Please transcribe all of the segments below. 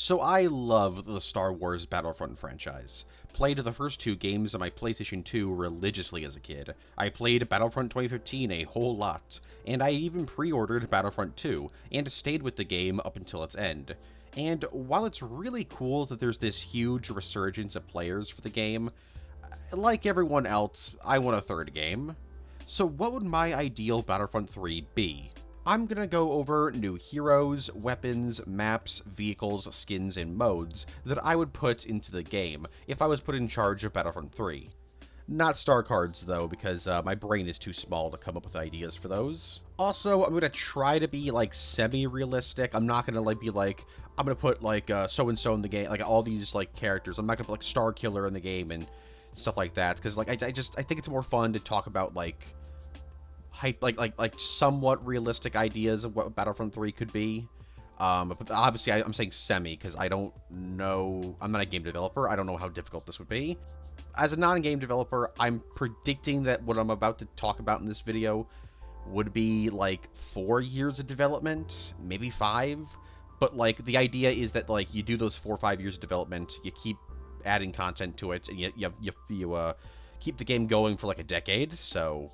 So I love the Star Wars Battlefront franchise. Played the first two games on my PlayStation 2 religiously as a kid. I played Battlefront 2015 a whole lot, and I even pre-ordered Battlefront 2, and stayed with the game up until its end. And while it's really cool that there's this huge resurgence of players for the game, like everyone else, I want a third game. So what would my ideal Battlefront 3 be? I'm gonna go over new heroes, weapons, maps, vehicles, skins, and modes that I would put into the game if I was put in charge of Battlefront 3. Not star cards though, because my brain is too small to come up with ideas for those. Also, I'm gonna try to be like semi-realistic. I'm not gonna be like, I'm gonna put like so-and-so in the game, like all these like characters. I'm not gonna put like Star Killer in the game and stuff like that, because like I think it's more fun to talk about like hype, like somewhat realistic ideas of what Battlefront 3 could be. But obviously I'm saying semi because I don't know, I'm not a game developer. I don't know how difficult this would be. As a non-game developer, I'm predicting that what I'm about to talk about in this video would be like 4 years of development, maybe 5. But like the idea is that like you do those 4 or 5 years of development, you keep adding content to it, and you keep the game going for like a decade. So,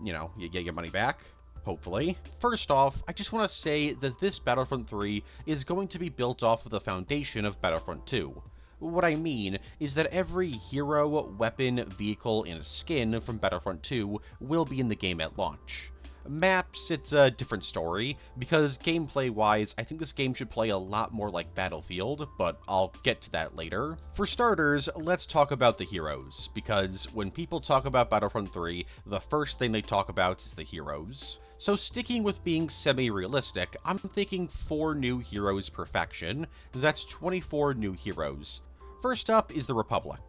you know, you get your money back, hopefully. First off, I just want to say that this Battlefront 3 is going to be built off of the foundation of Battlefront 2. What I mean is that every hero, weapon, vehicle, and skin from Battlefront 2 will be in the game at launch. Maps, it's a different story, because gameplay-wise, I think this game should play a lot more like Battlefield, but I'll get to that later. For starters, let's talk about the heroes, because when people talk about Battlefront 3, the first thing they talk about is the heroes. So sticking with being semi-realistic, I'm thinking 4 new heroes per faction. That's 24 new heroes. First up is the Republic.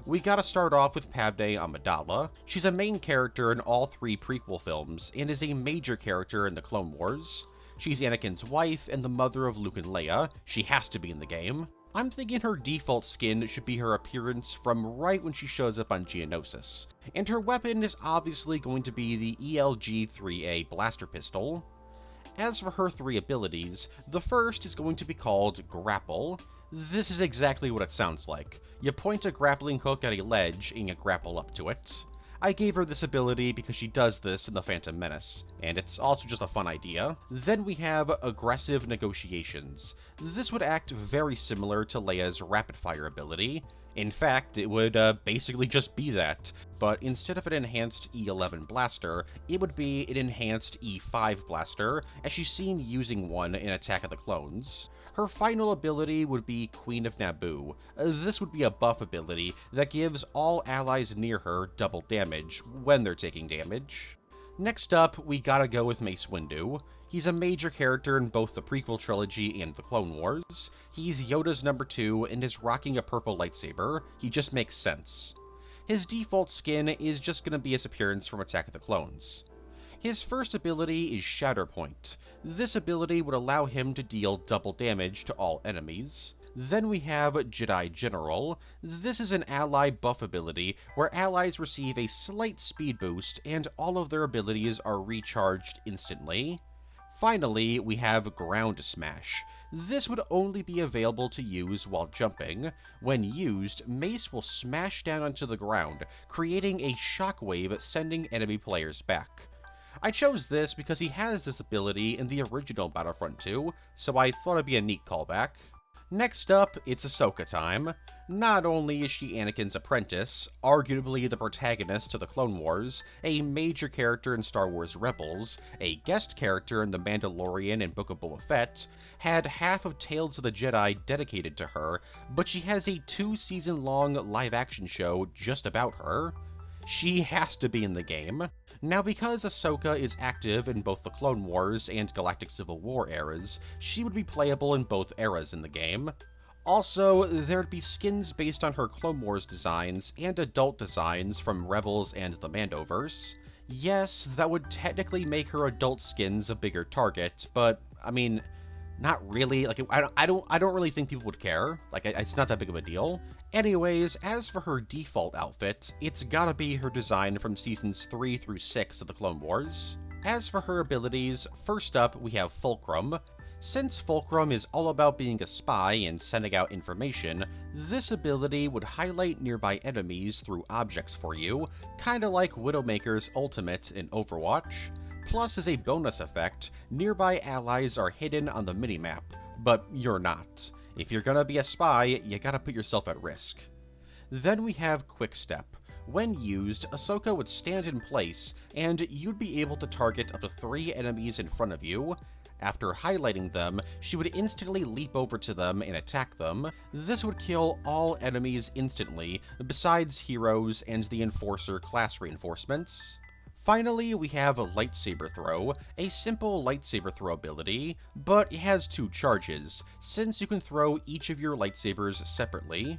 We gotta start off with Padme Amidala. She's a main character in all 3 prequel films, and is a major character in the Clone Wars. She's Anakin's wife and the mother of Luke and Leia. She has to be in the game. I'm thinking her default skin should be her appearance from right when she shows up on Geonosis. And her weapon is obviously going to be the ELG-3A blaster pistol. As for her 3 abilities, the first is going to be called Grapple. This is exactly what it sounds like. You point a grappling hook at a ledge and you grapple up to it. I gave her this ability because she does this in The Phantom Menace, and it's also just a fun idea. Then we have Aggressive Negotiations. This would act very similar to Leia's Rapid Fire ability. In fact, it would basically just be that, but instead of an enhanced E11 blaster, it would be an enhanced E5 blaster, as she's seen using one in Attack of the Clones. Her final ability would be Queen of Naboo. This would be a buff ability that gives all allies near her double damage when they're taking damage. Next up, we gotta go with Mace Windu. He's a major character in both the prequel trilogy and the Clone Wars. He's Yoda's number 2 and is rocking a purple lightsaber. He just makes sense. His default skin is just gonna be his appearance from Attack of the Clones. His first ability is Shatterpoint. This ability would allow him to deal double damage to all enemies. Then we have Jedi General. This is an ally buff ability where allies receive a slight speed boost and all of their abilities are recharged instantly. Finally, we have Ground Smash. This would only be available to use while jumping. When used, Mace will smash down onto the ground, creating a shockwave sending enemy players back. I chose this because he has this ability in the original Battlefront 2, so I thought it'd be a neat callback. Next up, it's Ahsoka time. Not only is she Anakin's apprentice, arguably the protagonist of the Clone Wars, a major character in Star Wars Rebels, a guest character in The Mandalorian and Book of Boba Fett, had half of Tales of the Jedi dedicated to her, but she has a 2-season-long live-action show just about her. She has to be in the game. Now, because Ahsoka is active in both the Clone Wars and Galactic Civil War eras, she would be playable in both eras in the game. Also, there'd be skins based on her Clone Wars designs and adult designs from Rebels and the Mandoverse. Yes, that would technically make her adult skins a bigger target, but, I mean, not really. Like, I don't really think people would care. Like, it's not that big of a deal. Anyways, as for her default outfit, it's gotta be her design from seasons 3 through 6 of the Clone Wars. As for her abilities, first up we have Fulcrum. Since Fulcrum is all about being a spy and sending out information, this ability would highlight nearby enemies through objects for you, kinda like Widowmaker's ultimate in Overwatch. Plus, as a bonus effect, nearby allies are hidden on the minimap, but you're not. If you're gonna be a spy, you gotta put yourself at risk. Then we have Quick Step. When used, Ahsoka would stand in place, and you'd be able to target up to 3 enemies in front of you. After highlighting them, she would instantly leap over to them and attack them. This would kill all enemies instantly, besides heroes and the Enforcer class reinforcements. Finally, we have a Lightsaber Throw, a simple lightsaber throw ability, but it has 2 charges, since you can throw each of your lightsabers separately.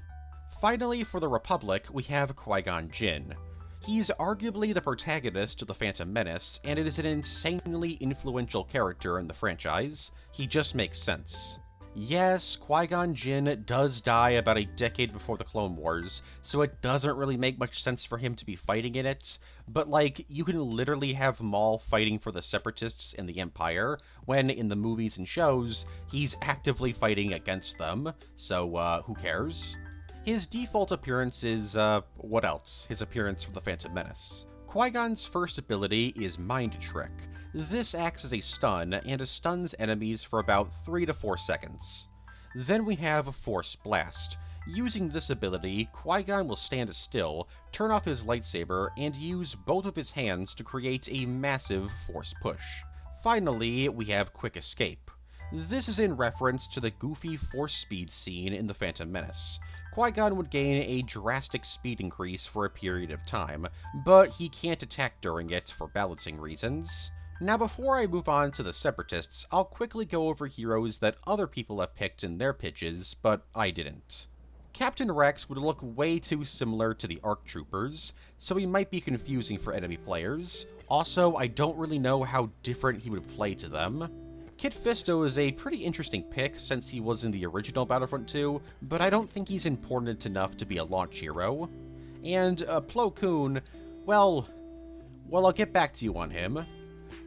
Finally, for the Republic, we have Qui-Gon Jinn. He's arguably the protagonist of The Phantom Menace, and it is an insanely influential character in the franchise. He just makes sense. Yes, Qui-Gon Jinn does die about a decade before the Clone Wars, so it doesn't really make much sense for him to be fighting in it, but like, you can literally have Maul fighting for the Separatists and the Empire, when in the movies and shows, he's actively fighting against them, so who cares? His default appearance is, what else? His appearance from The Phantom Menace. Qui-Gon's first ability is Mind Trick. This acts as a stun, and stuns enemies for about 3 to 4 seconds. Then we have Force Blast. Using this ability, Qui-Gon will stand still, turn off his lightsaber, and use both of his hands to create a massive Force push. Finally, we have Quick Escape. This is in reference to the goofy Force speed scene in The Phantom Menace. Qui-Gon would gain a drastic speed increase for a period of time, but he can't attack during it for balancing reasons. Now before I move on to the Separatists, I'll quickly go over heroes that other people have picked in their pitches, but I didn't. Captain Rex would look way too similar to the ARC Troopers, so he might be confusing for enemy players. Also, I don't really know how different he would play to them. Kit Fisto is a pretty interesting pick since he was in the original Battlefront 2, but I don't think he's important enough to be a launch hero. And Plo Koon, well, I'll get back to you on him.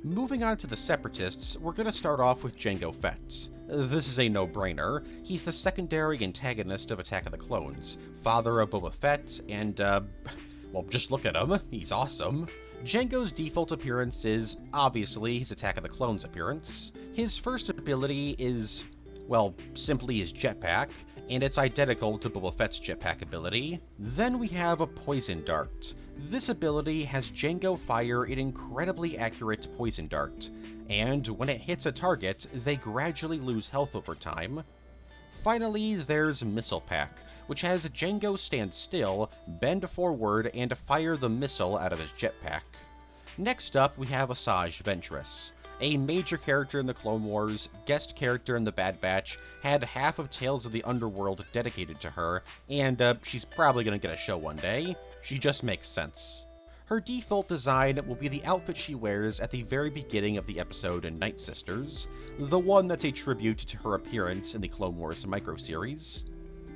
Moving on to the Separatists, we're gonna start off with Jango Fett. This is a no-brainer. He's the secondary antagonist of Attack of the Clones, father of Boba Fett, and well, just look at him, he's awesome. Jango's default appearance is, obviously, his Attack of the Clones appearance. His first ability is, well, simply his jetpack, and it's identical to Boba Fett's jetpack ability. Then we have a Poison Dart. This ability has Jango fire an incredibly accurate poison dart, and when it hits a target, they gradually lose health over time. Finally, there's Missile Pack, which has Jango stand still, bend forward, and fire the missile out of his jetpack. Next up, we have Asajj Ventress. A major character in the Clone Wars, guest character in the Bad Batch, had half of Tales of the Underworld dedicated to her, and she's probably gonna get a show one day. She just makes sense. Her default design will be the outfit she wears at the very beginning of the episode in Night Sisters, the one that's a tribute to her appearance in the Clone Wars micro-series.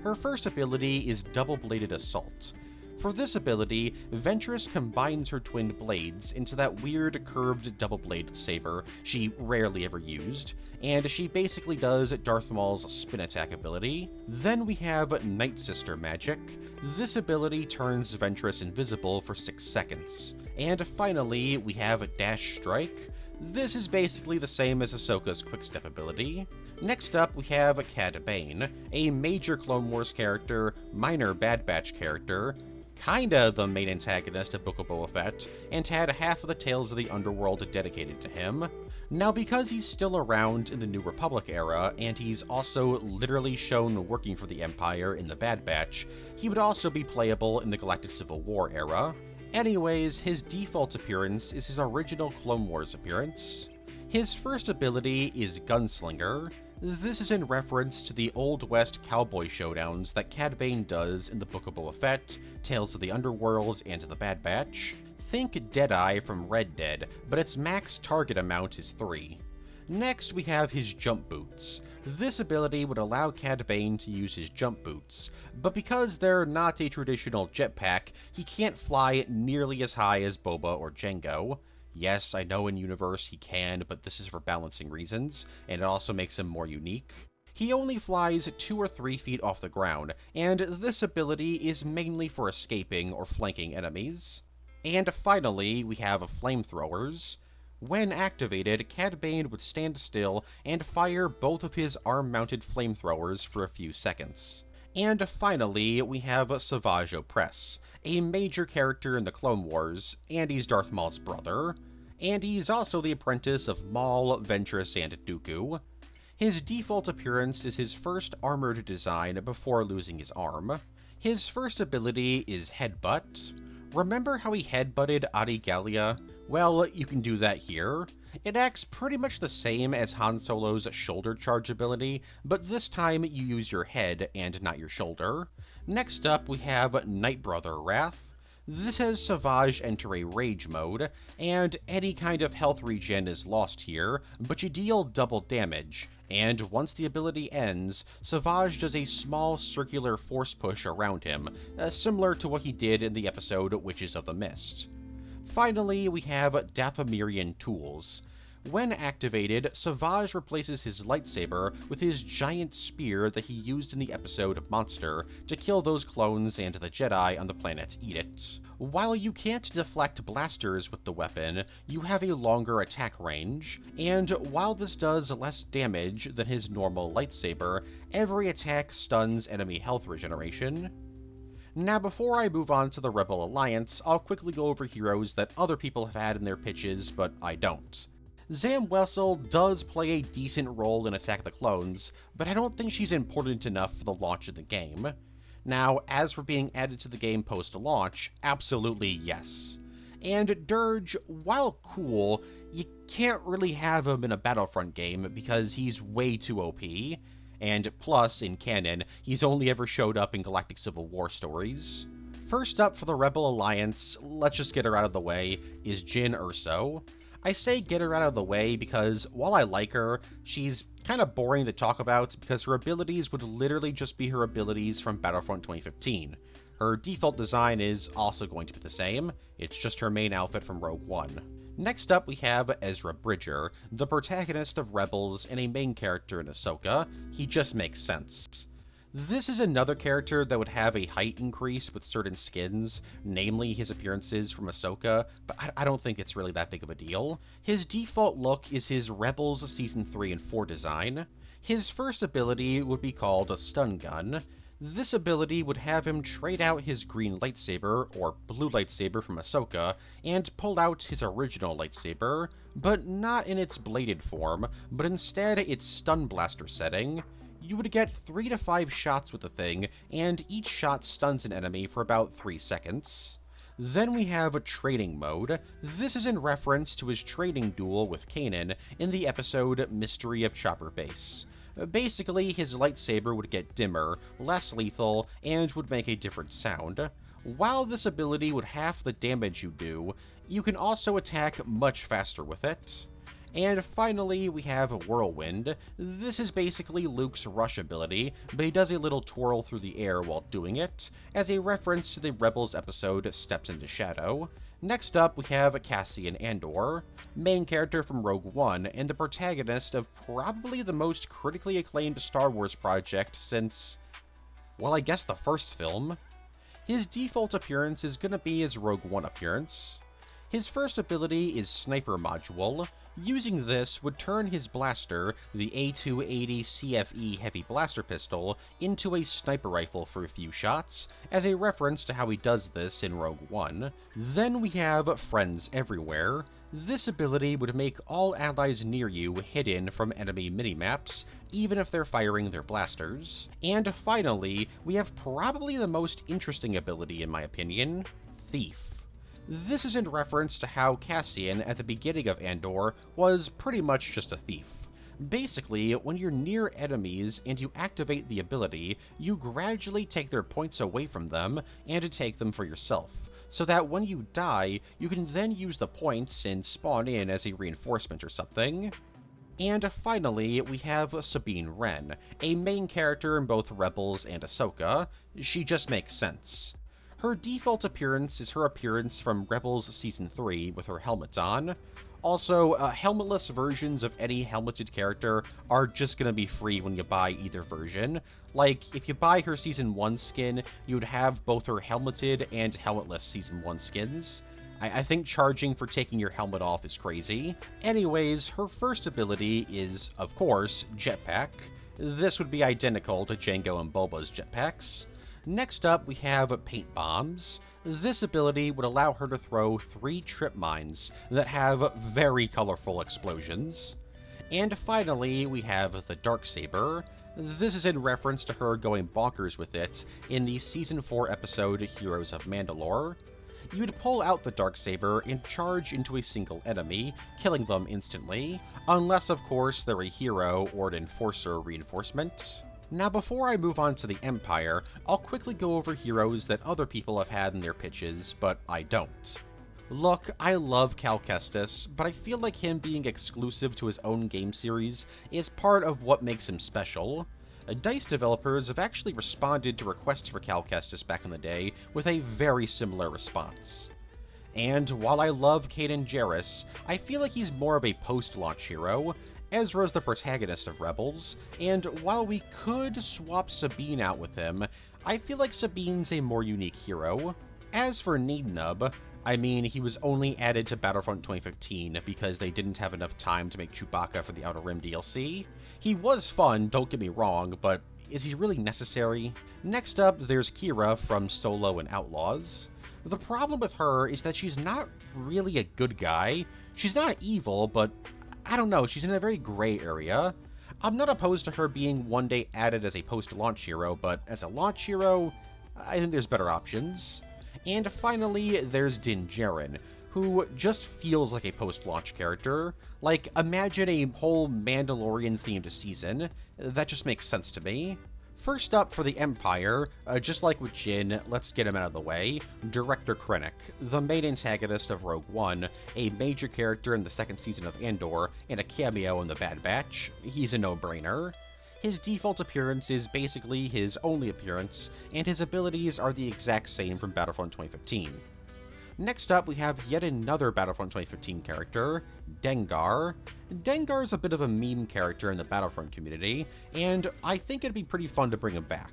Her first ability is Double-Bladed Assault. For this ability, Ventress combines her twinned blades into that weird curved double-bladed saber she rarely ever used, and she basically does Darth Maul's spin attack ability. Then we have Night Sister magic. This ability turns Ventress invisible for 6 seconds. And finally, we have Dash Strike. This is basically the same as Ahsoka's Quickstep ability. Next up, we have Cad Bane, a major Clone Wars character, minor Bad Batch character, kinda the main antagonist of Book of Boba Fett, and had half of the Tales of the Underworld dedicated to him. Now, because he's still around in the New Republic era, and he's also literally shown working for the Empire in the Bad Batch, he would also be playable in the Galactic Civil War era. Anyways, his default appearance is his original Clone Wars appearance. His first ability is Gunslinger. This is in reference to the Old West cowboy showdowns that Cad Bane does in the Book of Boba Fett, Tales of the Underworld, and the Bad Batch. Think Deadeye from Red Dead, but its max target amount is 3. Next, we have his Jump Boots. This ability would allow Cad Bane to use his jump boots, but because they're not a traditional jetpack, he can't fly nearly as high as Boba or Jango. Yes, I know in universe he can, but this is for balancing reasons, and it also makes him more unique. He only flies 2 or 3 feet off the ground, and this ability is mainly for escaping or flanking enemies. And finally, we have flamethrowers. When activated, Cad Bane would stand still and fire both of his arm-mounted flamethrowers for a few seconds. And finally, we have Savage Opress, a major character in the Clone Wars, and he's Darth Maul's brother. And he's also the apprentice of Maul, Ventress, and Dooku. His default appearance is his first armored design before losing his arm. His first ability is Headbutt. Remember how he headbutted Adi Gallia? Well, you can do that here. It acts pretty much the same as Han Solo's shoulder charge ability, but this time you use your head and not your shoulder. Next up, we have Nightbrother Wrath. This has Savage enter a rage mode, and any kind of health regen is lost here, but you deal double damage, and once the ability ends, Savage does a small circular force push around him, similar to what he did in the episode Witches of the Mist. Finally, we have Dathomirian Tools. When activated, Savage replaces his lightsaber with his giant spear that he used in the episode Monster to kill those clones and the Jedi on the planet Edict. While you can't deflect blasters with the weapon, you have a longer attack range, and while this does less damage than his normal lightsaber, every attack stuns enemy health regeneration. Now, before I move on to the Rebel Alliance, I'll quickly go over heroes that other people have had in their pitches, but I don't. Zam Wesell does play a decent role in Attack of the Clones, but I don't think she's important enough for the launch of the game. Now, as for being added to the game post-launch, absolutely yes. And Dirge, while cool, you can't really have him in a Battlefront game because he's way too OP, and plus, in canon, he's only ever showed up in Galactic Civil War stories. First up for the Rebel Alliance, let's just get her out of the way, is Jyn Erso. I say get her out of the way because, while I like her, she's kind of boring to talk about because her abilities would literally just be her abilities from Battlefront 2015. Her default design is also going to be the same, it's just her main outfit from Rogue One. Next up, we have Ezra Bridger, the protagonist of Rebels and a main character in Ahsoka. He just makes sense. This is another character that would have a height increase with certain skins, namely his appearances from Ahsoka, but I don't think it's really that big of a deal. His default look is his Rebels Season 3 and 4 design. His first ability would be called a Stun Gun. This ability would have him trade out his green lightsaber, or blue lightsaber from Ahsoka, and pull out his original lightsaber, but not in its bladed form, but instead its stun blaster setting. You would get 3 to 5 shots with the thing, and each shot stuns an enemy for about 3 seconds. Then we have a Trading Mode. This is in reference to his trading duel with Kanan in the episode Mystery of Chopper Base. Basically, his lightsaber would get dimmer, less lethal, and would make a different sound. While this ability would half the damage you do, you can also attack much faster with it. And finally, we have Whirlwind. This is basically Luke's rush ability, but he does a little twirl through the air while doing it, as a reference to the Rebels episode Steps into Shadow. Next up, we have Cassian Andor, main character from Rogue One, and the protagonist of probably the most critically acclaimed Star Wars project since, well, I guess the first film. His default appearance is gonna be his Rogue One appearance. His first ability is Sniper Module. Using this would turn his blaster, the A280 CFE Heavy Blaster Pistol, into a sniper rifle for a few shots, as a reference to how he does this in Rogue One. Then we have Friends Everywhere. This ability would make all allies near you hidden from enemy minimaps, even if they're firing their blasters. And finally, we have probably the most interesting ability in my opinion, Thief. This is in reference to how Cassian, at the beginning of Andor, was pretty much just a thief. Basically, when you're near enemies and you activate the ability, you gradually take their points away from them and take them for yourself, so that when you die, you can then use the points and spawn in as a reinforcement or something. And finally, we have Sabine Wren, a main character in both Rebels and Ahsoka. She just makes sense. Her default appearance is her appearance from Rebels Season 3 with her helmet on. Also, helmetless versions of any helmeted character are just gonna be free when you buy either version. Like, if you buy her Season 1 skin, you would have both her helmeted and helmetless Season 1 skins. I think charging for taking your helmet off is crazy. Anyways, her first ability is, of course, Jetpack. This would be identical to Jango and Boba's jetpacks. Next up, we have Paint Bombs. This ability would allow her to throw 3 trip mines that have very colorful explosions. And finally, we have the Darksaber. This is in reference to her going bonkers with it in the Season 4 episode Heroes of Mandalore. You would pull out the Darksaber and charge into a single enemy, killing them instantly, unless of course they're a hero or an enforcer reinforcement. Now before I move on to the Empire, I'll quickly go over heroes that other people have had in their pitches, but I don't. Look, I love Cal Kestis, but I feel like him being exclusive to his own game series is part of what makes him special. DICE developers have actually responded to requests for Cal Kestis back in the day with a very similar response. And while I love Kanan Jarrus, I feel like he's more of a post-launch hero. Ezra's the protagonist of Rebels, and while we could swap Sabine out with him, I feel like Sabine's a more unique hero. As for Neednub, I mean, he was only added to Battlefront 2015 because they didn't have enough time to make Chewbacca for the Outer Rim DLC. He was fun, don't get me wrong, but is he really necessary? Next up, there's Kira from Solo and Outlaws. The problem with her is that she's not really a good guy. She's not evil, but I don't know, she's in a very gray area. I'm not opposed to her being one day added as a post-launch hero, but as a launch hero, I think there's better options. And finally, there's Din Djarin, who just feels like a post-launch character. Like, imagine a whole Mandalorian-themed season. That just makes sense to me. First up for the Empire, just like with Jin, let's get him out of the way, Director Krennic, the main antagonist of Rogue One, a major character in the second season of Andor, and a cameo in The Bad Batch. He's a no-brainer. His default appearance is basically his only appearance, and his abilities are the exact same from Battlefront 2015. Next up, we have yet another Battlefront 2015 character, Dengar. Dengar is a bit of a meme character in the Battlefront community, and I think it'd be pretty fun to bring him back.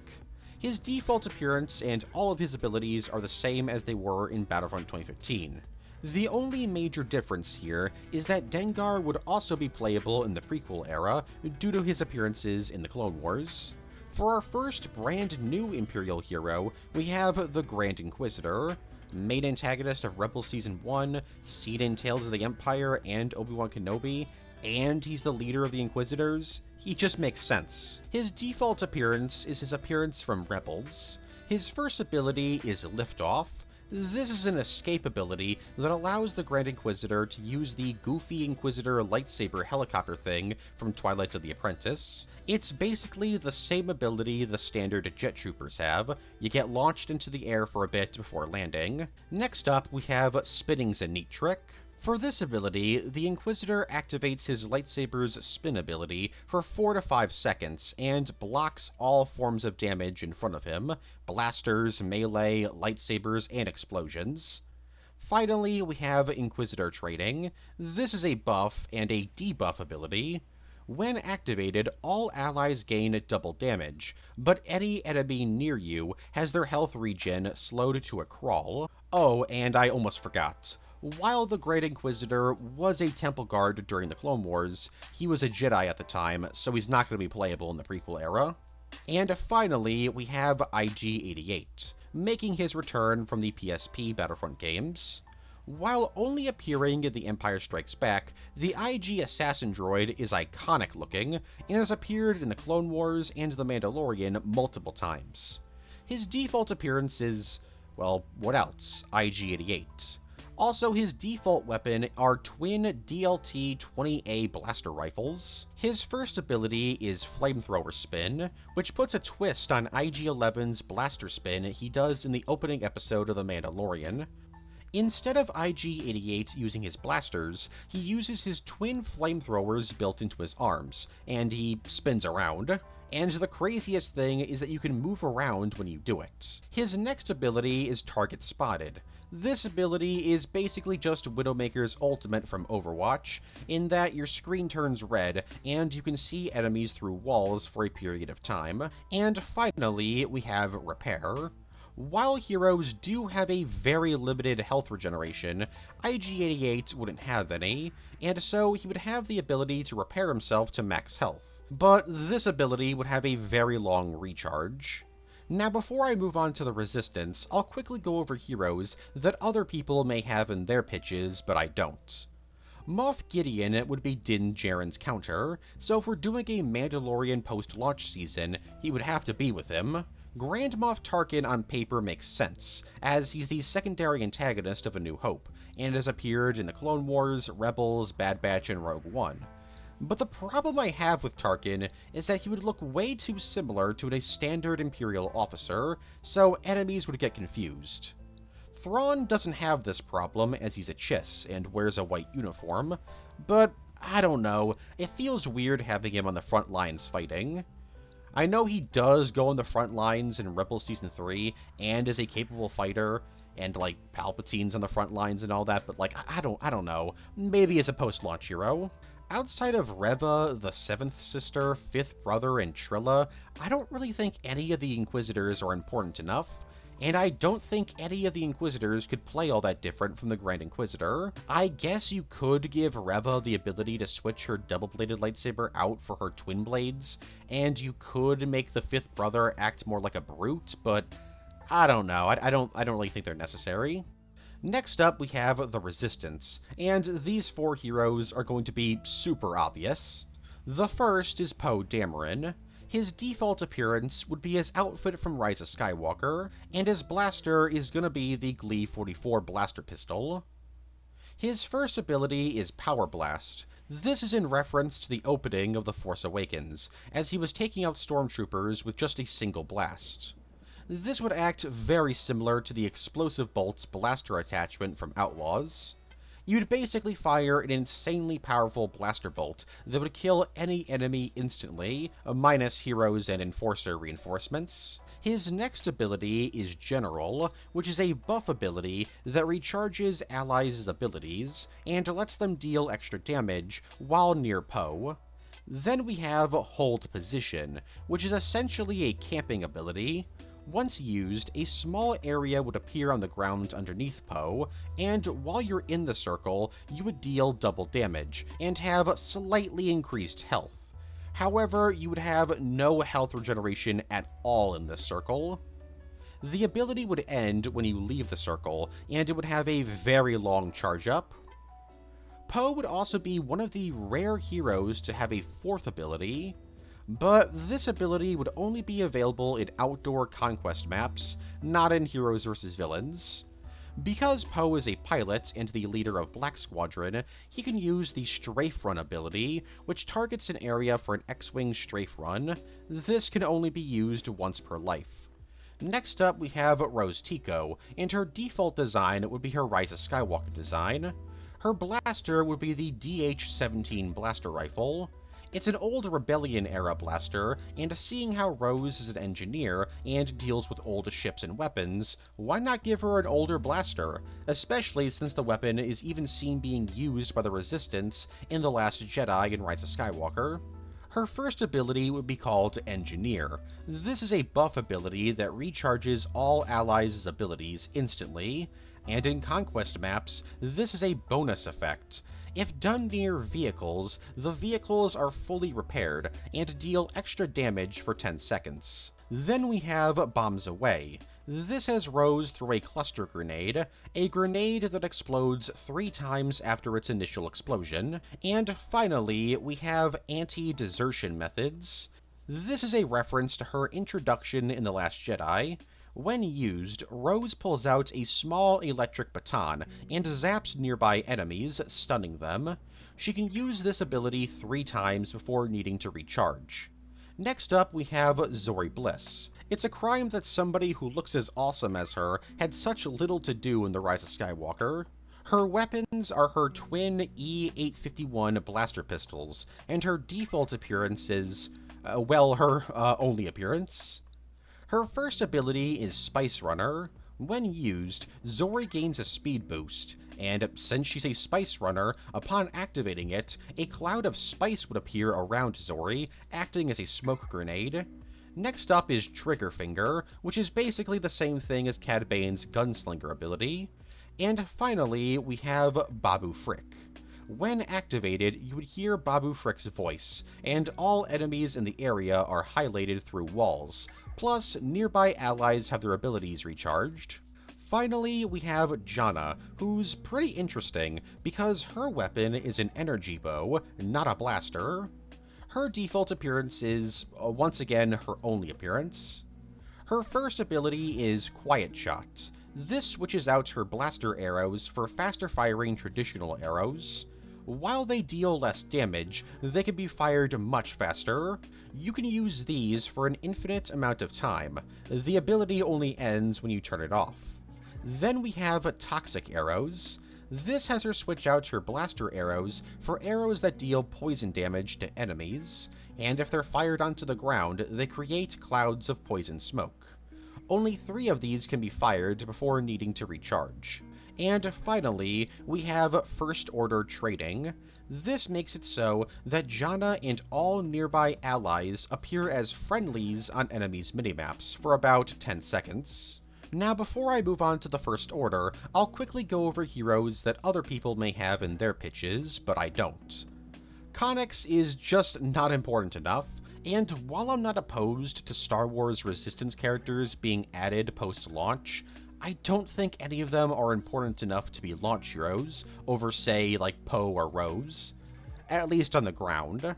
His default appearance and all of his abilities are the same as they were in Battlefront 2015. The only major difference here is that Dengar would also be playable in the prequel era due to his appearances in the Clone Wars. For our first brand new Imperial hero, we have the Grand Inquisitor, main antagonist of Rebels Season 1, seen in Tales of the Empire and Obi-Wan Kenobi, and he's the leader of the Inquisitors. He just makes sense. His default appearance is his appearance from Rebels. His first ability is Liftoff. This is an escape ability that allows the Grand Inquisitor to use the goofy Inquisitor lightsaber helicopter thing from Twilight of the Apprentice. It's basically the same ability the standard jet troopers have. You get launched into the air for a bit before landing. Next up, we have Spinning's a neat trick. For this ability, the Inquisitor activates his lightsaber's spin ability for 4 to 5 seconds and blocks all forms of damage in front of him: blasters, melee, lightsabers, and explosions. Finally, we have Inquisitor Trading. This is a buff and a debuff ability. When activated, all allies gain double damage, but any enemy near you has their health regen slowed to a crawl. Oh, and I almost forgot. While the Great Inquisitor was a Temple Guard during the Clone Wars, he was a Jedi at the time, so he's not going to be playable in the prequel era. And finally, we have IG-88, making his return from the PSP Battlefront games. While only appearing in The Empire Strikes Back, the IG Assassin droid is iconic looking, and has appeared in the Clone Wars and The Mandalorian multiple times. His default appearance is, well, what else? IG-88. Also, his default weapon are twin DLT-20A blaster rifles. His first ability is Flamethrower Spin, which puts a twist on IG-11's blaster spin he does in the opening episode of The Mandalorian. Instead of IG-88 using his blasters, he uses his twin flamethrowers built into his arms, and he spins around. And the craziest thing is that you can move around when you do it. His next ability is Target Spotted. This ability is basically just Widowmaker's ultimate from Overwatch, in that your screen turns red and you can see enemies through walls for a period of time. And finally, we have Repair. While heroes do have a very limited health regeneration, IG-88 wouldn't have any, and so he would have the ability to repair himself to max health. But this ability would have a very long recharge. Now, before I move on to the Resistance, I'll quickly go over heroes that other people may have in their pitches, but I don't. Moff Gideon would be Din Djarin's counter, so if we're doing a Mandalorian post-launch season, he would have to be with him. Grand Moff Tarkin on paper makes sense, as he's the secondary antagonist of A New Hope, and has appeared in the Clone Wars, Rebels, Bad Batch, and Rogue One. But the problem I have with Tarkin is that he would look way too similar to a standard Imperial officer, so enemies would get confused. Thrawn doesn't have this problem as he's a Chiss and wears a white uniform, but I don't know, it feels weird having him on the front lines fighting. I know he does go on the front lines in Rebels Season 3 and is a capable fighter, and like Palpatine's on the front lines and all that, but like I don't know, maybe as a post-launch hero. Outside of Reva, the Seventh Sister, Fifth Brother, and Trilla, I don't really think any of the Inquisitors are important enough, and I don't think any of the Inquisitors could play all that different from the Grand Inquisitor. I guess you could give Reva the ability to switch her double-bladed lightsaber out for her twin blades, and you could make the Fifth Brother act more like a brute, but I don't know, I don't really think they're necessary. Next up, we have the Resistance, and these four heroes are going to be super obvious. The first is Poe Dameron. His default appearance would be his outfit from Rise of Skywalker, and his blaster is gonna be the Glee 44 blaster pistol. His first ability is Power Blast. This is in reference to the opening of The Force Awakens, as he was taking out stormtroopers with just a single blast. This would act very similar to the Explosive Bolt's blaster attachment from Outlaws. You'd basically fire an insanely powerful blaster bolt that would kill any enemy instantly, minus heroes and enforcer reinforcements. His next ability is General, which is a buff ability that recharges allies' abilities and lets them deal extra damage while near Poe. Then we have Hold Position, which is essentially a camping ability. Once used, a small area would appear on the ground underneath Poe, and while you're in the circle, you would deal double damage, and have slightly increased health. However, you would have no health regeneration at all in this circle. The ability would end when you leave the circle, and it would have a very long charge up. Poe would also be one of the rare heroes to have a fourth ability, but this ability would only be available in outdoor conquest maps, not in Heroes vs. Villains. Because Poe is a pilot and the leader of Black Squadron, he can use the Strafe Run ability, which targets an area for an X-Wing strafe run. This can only be used once per life. Next up, we have Rose Tico, and her default design would be her Rise of Skywalker design. Her blaster would be the DH-17 blaster rifle. It's an old Rebellion-era blaster, and seeing how Rose is an engineer and deals with old ships and weapons, why not give her an older blaster, especially since the weapon is even seen being used by the Resistance in The Last Jedi and Rise of Skywalker. Her first ability would be called Engineer. This is a buff ability that recharges all allies' abilities instantly, and in Conquest maps, this is a bonus effect. If done near vehicles, the vehicles are fully repaired and deal extra damage for 10 seconds. Then we have Bombs Away. This has Rose throw a cluster grenade, a grenade that explodes 3 times after its initial explosion. And finally, we have Anti-Desertion Methods. This is a reference to her introduction in The Last Jedi. When used, Rose pulls out a small electric baton and zaps nearby enemies, stunning them. She can use this ability 3 times before needing to recharge. Next up, we have Zori Bliss. It's a crime that somebody who looks as awesome as her had such little to do in The Rise of Skywalker. Her weapons are her twin E-851 blaster pistols, and her default appearance is Her only appearance. Her first ability is Spice Runner. When used, Zori gains a speed boost, and since she's a Spice Runner, upon activating it, a cloud of spice would appear around Zori, acting as a smoke grenade. Next up is Trigger Finger, which is basically the same thing as Cad Bane's Gunslinger ability. And finally, we have Babu Frick. When activated, you would hear Babu Frick's voice, and all enemies in the area are highlighted through walls, plus nearby allies have their abilities recharged. Finally, we have Janna, who's pretty interesting because her weapon is an energy bow, not a blaster. Her default appearance is, once again, her only appearance. Her first ability is Quiet Shot. This switches out her blaster arrows for faster firing traditional arrows. While they deal less damage, they can be fired much faster. You can use these for an infinite amount of time. The ability only ends when you turn it off. Then we have Toxic Arrows. This has her switch out her blaster arrows for arrows that deal poison damage to enemies, and if they're fired onto the ground, they create clouds of poison smoke. Only 3 of these can be fired before needing to recharge. And finally, we have First Order Trading. This makes it so that Janna and all nearby allies appear as friendlies on enemies' minimaps for about 10 seconds. Now, before I move on to the First Order, I'll quickly go over heroes that other people may have in their pitches, but I don't. Connix is just not important enough, and while I'm not opposed to Star Wars Resistance characters being added post-launch, I don't think any of them are important enough to be launch heroes over, say, like Poe or Rose, at least on the ground.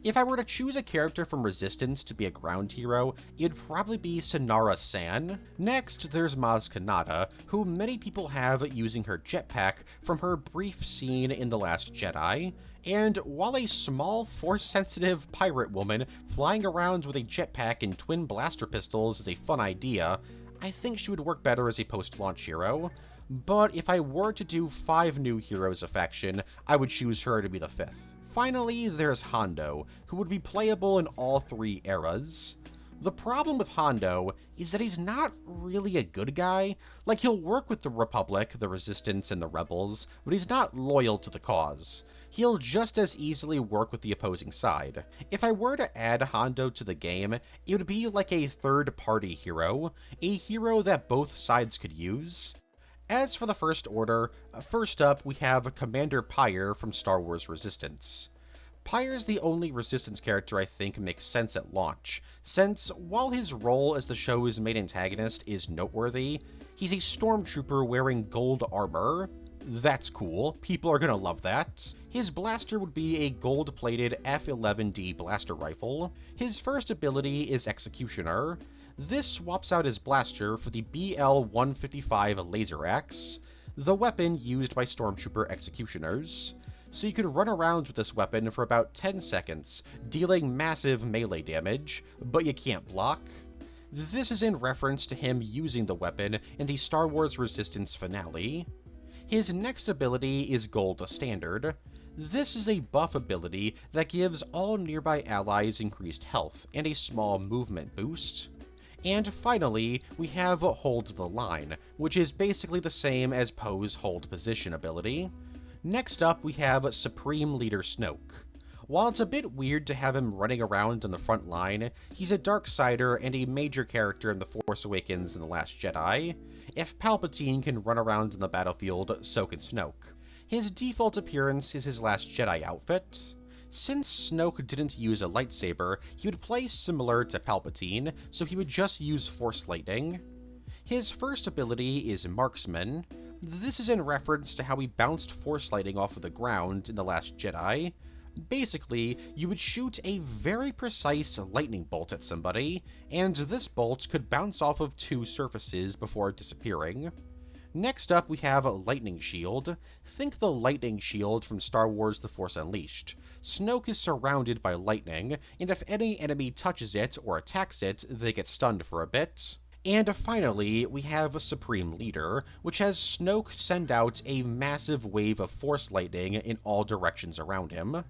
If I were to choose a character from Resistance to be a ground hero, it'd probably be Synara San. Next, there's Maz Kanata, who many people have using her jetpack from her brief scene in The Last Jedi. And while a small, force-sensitive pirate woman flying around with a jetpack and twin blaster pistols is a fun idea, I think she would work better as a post-launch hero. But if I were to do 5 new heroes a faction, I would choose her to be the 5th. Finally, there's Hondo, who would be playable in all 3 eras. The problem with Hondo is that he's not really a good guy. Like, he'll work with the Republic, the Resistance, and the Rebels, but he's not loyal to the cause. He'll just as easily work with the opposing side. If I were to add Hondo to the game, it would be like a third-party hero, a hero that both sides could use. As for the First Order, first up we have Commander Pyre from Star Wars Resistance. Pyre's the only Resistance character I think makes sense at launch, since while his role as the show's main antagonist is noteworthy, he's a stormtrooper wearing gold armor. That's cool, people are gonna love that. His blaster would be a gold-plated F-11D blaster rifle. His first ability is Executioner. This swaps out his blaster for the BL-155 laser axe, the weapon used by stormtrooper executioners. So you could run around with this weapon for about 10 seconds, dealing massive melee damage, but you can't block. This is in reference to him using the weapon in the Star Wars Resistance finale. His next ability is Gold Standard. This is a buff ability that gives all nearby allies increased health and a small movement boost. And finally, we have Hold the Line, which is basically the same as Poe's Hold Position ability. Next up, we have Supreme Leader Snoke. While it's a bit weird to have him running around on the front line, he's a Darksider and a major character in The Force Awakens and The Last Jedi. If Palpatine can run around on the battlefield, so can Snoke. His default appearance is his Last Jedi outfit. Since Snoke didn't use a lightsaber, he would play similar to Palpatine, so he would just use Force Lightning. His first ability is Marksman. This is in reference to how he bounced Force Lightning off of the ground in The Last Jedi. Basically, you would shoot a very precise lightning bolt at somebody, and this bolt could bounce off of 2 surfaces before disappearing. Next up, we have Lightning Shield. Think the Lightning Shield from Star Wars The Force Unleashed. Snoke is surrounded by lightning, and if any enemy touches it or attacks it, they get stunned for a bit. And finally, we have Supreme Leader, which has Snoke send out a massive wave of Force Lightning in all directions around him.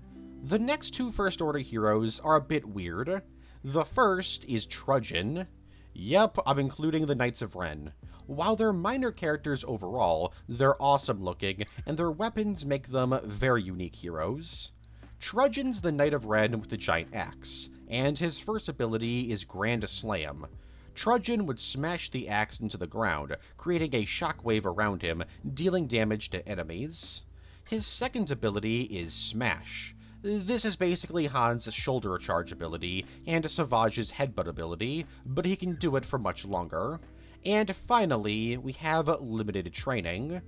The next two First Order heroes are a bit weird. The first is Trudgeon. Yep, I'm including the Knights of Ren. While they're minor characters overall, they're awesome looking, and their weapons make them very unique heroes. Trudgeon's the Knight of Ren with the giant axe, and his first ability is Grand Slam. Trudgeon would smash the axe into the ground, creating a shockwave around him, dealing damage to enemies. His second ability is Smash. This is basically Han's shoulder charge ability and Savage's headbutt ability, but he can do it for much longer. And finally, we have limited training.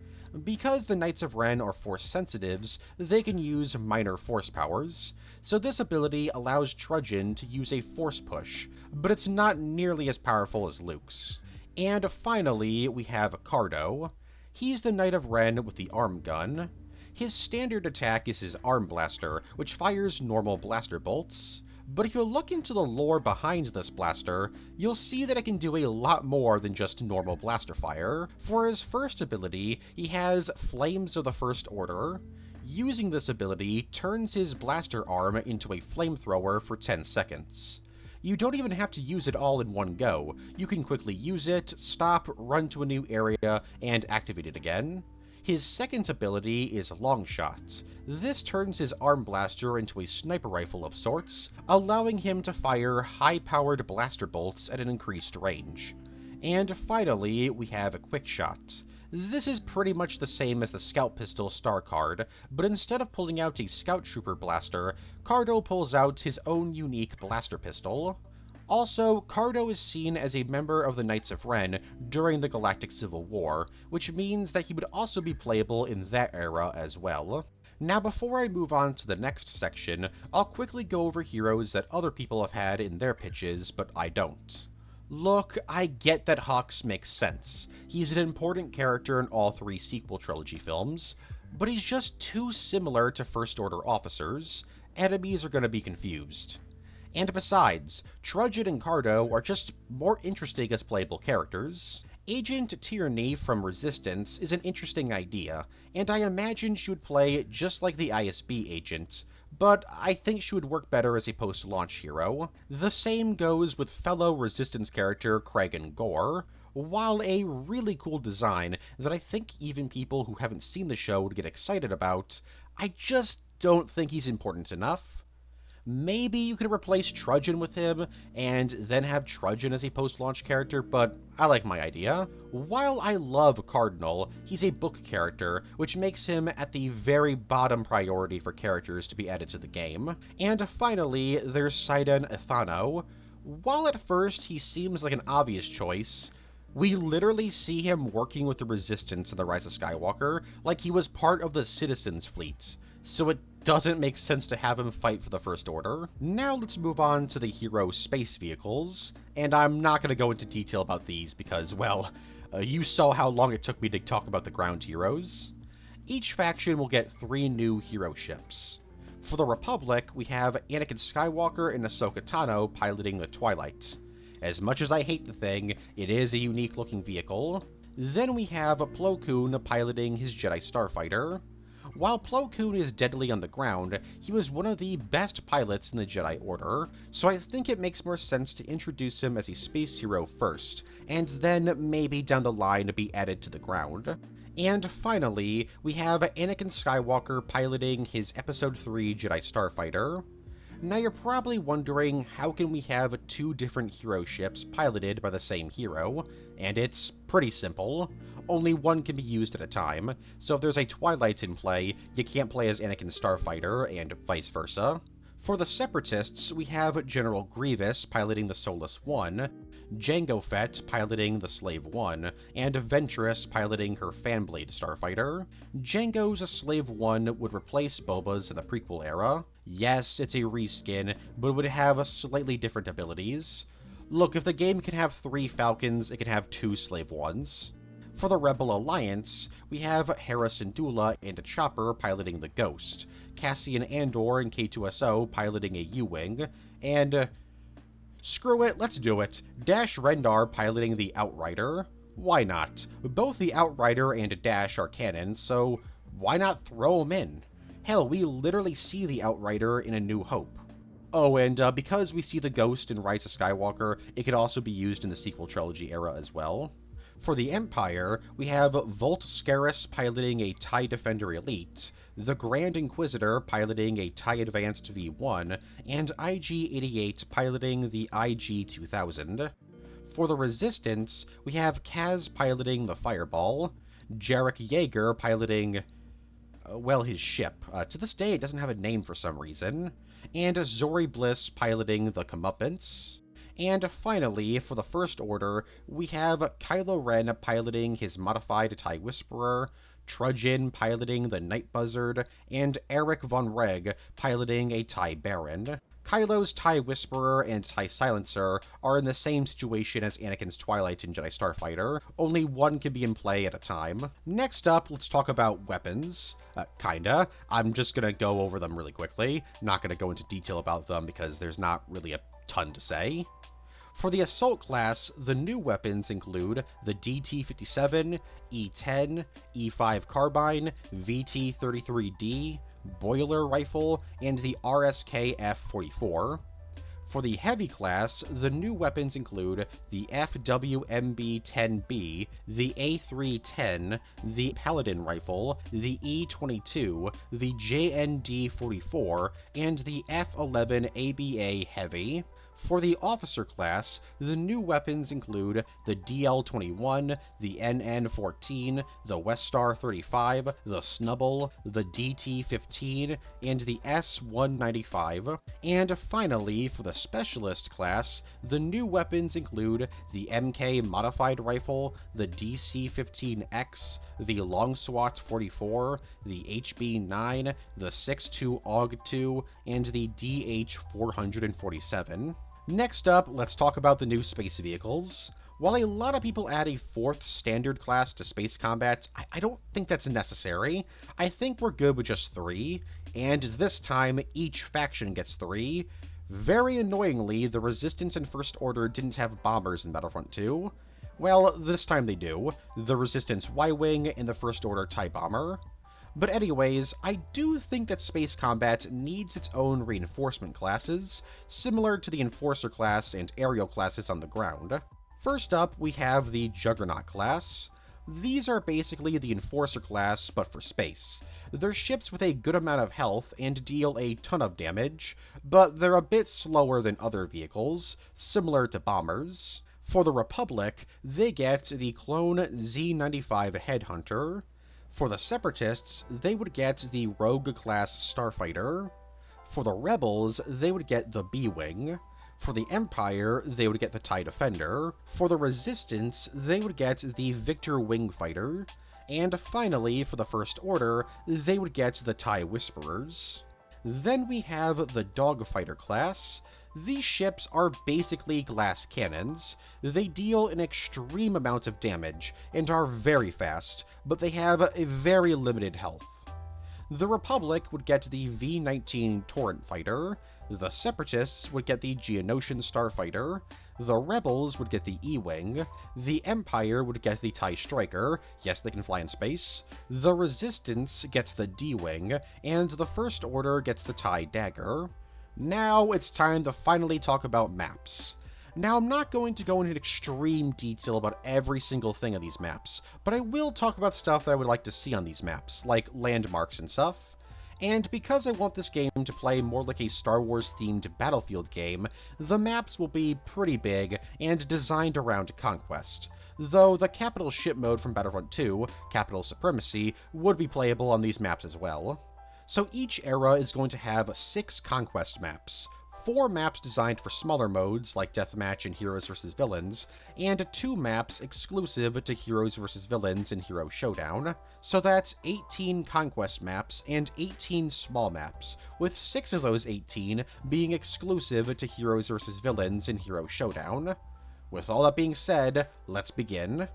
Because the Knights of Ren are Force sensitives, they can use minor Force powers, so this ability allows Trudgeon to use a Force push, but it's not nearly as powerful as Luke's. And finally, we have Cardo. He's the Knight of Ren with the arm gun. His standard attack is his Arm Blaster, which fires normal blaster bolts. But if you look into the lore behind this blaster, you'll see that it can do a lot more than just normal blaster fire. For his first ability, he has Flames of the First Order. Using this ability turns his blaster arm into a flamethrower for 10 seconds. You don't even have to use it all in one go. You can quickly use it, stop, run to a new area, and activate it again. His second ability is Longshot. This turns his arm blaster into a sniper rifle of sorts, allowing him to fire high-powered blaster bolts at an increased range. And finally, we have a Quick Shot. This is pretty much the same as the Scout Pistol star card, but instead of pulling out a Scout Trooper blaster, Cardo pulls out his own unique blaster pistol. Also, Cardo is seen as a member of the Knights of Ren during the Galactic Civil War, which means that he would also be playable in that era as well. Now before I move on to the next section, I'll quickly go over heroes that other people have had in their pitches, but I don't. Look, I get that Hux makes sense. He's an important character in all three sequel trilogy films, but he's just too similar to First Order officers. Enemies are going to be confused. And besides, Trudgeon and Cardo are just more interesting as playable characters. Agent Tyranny from Resistance is an interesting idea, and I imagine she would play just like the ISB agent, but I think she would work better as a post-launch hero. The same goes with fellow Resistance character Kragan Gore. While a really cool design that I think even people who haven't seen the show would get excited about, I just don't think he's important enough. Maybe you could replace Trudgeon with him, and then have Trudgeon as a post-launch character, but I like my idea. While I love Cardinal, he's a book character, which makes him at the very bottom priority for characters to be added to the game. And finally, there's Saiden Ethano. While at first he seems like an obvious choice, we literally see him working with the Resistance in The Rise of Skywalker like he was part of the Citizens Fleet, so it doesn't make sense to have him fight for the First Order. Now let's move on to the hero space vehicles, and I'm not going to go into detail about these because, well, you saw how long it took me to talk about the ground heroes. Each faction will get 3 new hero ships. For the Republic, we have Anakin Skywalker and Ahsoka Tano piloting the Twilight. As much as I hate the thing, it is a unique looking vehicle. Then we have Plo Koon piloting his Jedi Starfighter. While Plo Koon is deadly on the ground, he was one of the best pilots in the Jedi Order, so I think it makes more sense to introduce him as a space hero first, and then maybe down the line be added to the ground. And finally, we have Anakin Skywalker piloting his Episode 3 Jedi Starfighter. Now you're probably wondering, how can we have 2 different hero ships piloted by the same hero? And it's pretty simple. Only one can be used at a time, so if there's a Twilight in play, you can't play as Anakin Starfighter, and vice versa. For the Separatists, we have General Grievous piloting the Solus 1, Jango Fett piloting the Slave 1, and Ventress piloting her Fanblade Starfighter. Jango's Slave 1 would replace Boba's in the prequel era. Yes, it's a reskin, but it would have slightly different abilities. Look, if the game can have 3 Falcons, it can have 2 Slave 1s. For the Rebel Alliance, we have Hera Syndulla and a Chopper piloting the Ghost, Cassian Andor and K2SO piloting a U-Wing, and screw it, let's do it, Dash Rendar piloting the Outrider. Why not? Both the Outrider and Dash are canon, so why not throw them in? Hell, we literally see the Outrider in A New Hope. Oh, and because we see the Ghost in Rise of Skywalker, it could also be used in the sequel trilogy era as well. For the Empire, we have Volt Scarus piloting a TIE Defender Elite, the Grand Inquisitor piloting a TIE Advanced V1, and IG-88 piloting the IG-2000. For the Resistance, we have Kaz piloting the Fireball, Jarek Yeager piloting, well, his ship. To this day, it doesn't have a name for some reason. And Zori Bliss piloting the Comeuppance. And finally, for the First Order, we have Kylo Ren piloting his modified TIE Whisperer, Trudgeon piloting the Night Buzzard, and Eric Von Reg piloting a TIE Baron. Kylo's TIE Whisperer and TIE Silencer are in the same situation as Anakin's Twilight in Jedi Starfighter, only one can be in play at a time. Next up, let's talk about weapons. Kinda. I'm just gonna go over them really quickly, not gonna go into detail about them because there's not really a ton to say. For the Assault class, the new weapons include the DT-57, E-10, E-5 Carbine, VT-33D, Boiler Rifle, and the RSK F-44. For the Heavy class, the new weapons include the FWMB-10B, the A310, the Paladin Rifle, the E-22, the JND-44, and the F-11 ABA Heavy. For the Officer class, the new weapons include the DL-21, the NN-14, the Westar-35, the Snubble, the DT-15, and the S-195. And finally, for the Specialist class, the new weapons include the MK Modified Rifle, the DC-15X, the Longswat-44, the HB-9, the 6.2 AUG-2, and the DH-447. Next up, let's talk about the new space vehicles. While a lot of people add a fourth standard class to space combat, I don't think that's necessary. I think we're good with just 3, and this time each faction gets 3. Very annoyingly, the Resistance and First Order didn't have bombers in Battlefront 2. Well, this time they do. The Resistance Y-Wing and the First Order TIE Bomber. But anyways, I do think that space combat needs its own reinforcement classes, similar to the Enforcer class and Aerial classes on the ground. First up, we have the Juggernaut class. These are basically the Enforcer class, but for space. They're ships with a good amount of health and deal a ton of damage, but they're a bit slower than other vehicles, similar to bombers. For the Republic, they get the clone Z-95 Headhunter. For the Separatists, they would get the Rogue-class Starfighter. For the Rebels, they would get the B-Wing. For the Empire, they would get the TIE Defender. For the Resistance, they would get the Victor Wingfighter. And finally, for the First Order, they would get the TIE Whisperers. Then we have the Dogfighter class. These ships are basically glass cannons. They deal an extreme amount of damage and are very fast, but they have a very limited health. The Republic would get the V-19 Torrent Fighter, the Separatists would get the Geonosian Starfighter, the Rebels would get the E-Wing, the Empire would get the TIE Striker, yes they can fly in space, the Resistance gets the D-Wing, and the First Order gets the TIE Dagger. Now it's time to finally talk about maps. Now, I'm not going to go into extreme detail about every single thing on these maps, but I will talk about stuff that I would like to see on these maps, like landmarks and stuff. And because I want this game to play more like a Star Wars-themed Battlefield game, the maps will be pretty big and designed around conquest. Though the capital ship mode from Battlefront 2, Capital Supremacy, would be playable on these maps as well. So each era is going to have 6 conquest maps, 4 maps designed for smaller modes like Deathmatch and Heroes vs. Villains, and 2 maps exclusive to Heroes vs. Villains and Hero Showdown. So that's 18 conquest maps and 18 small maps, with 6 of those 18 being exclusive to Heroes vs. Villains and Hero Showdown. With all that being said, let's begin.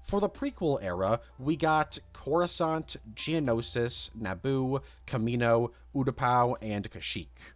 For the prequel era, we got Coruscant, Geonosis, Naboo, Kamino, Utapau, and Kashyyyk.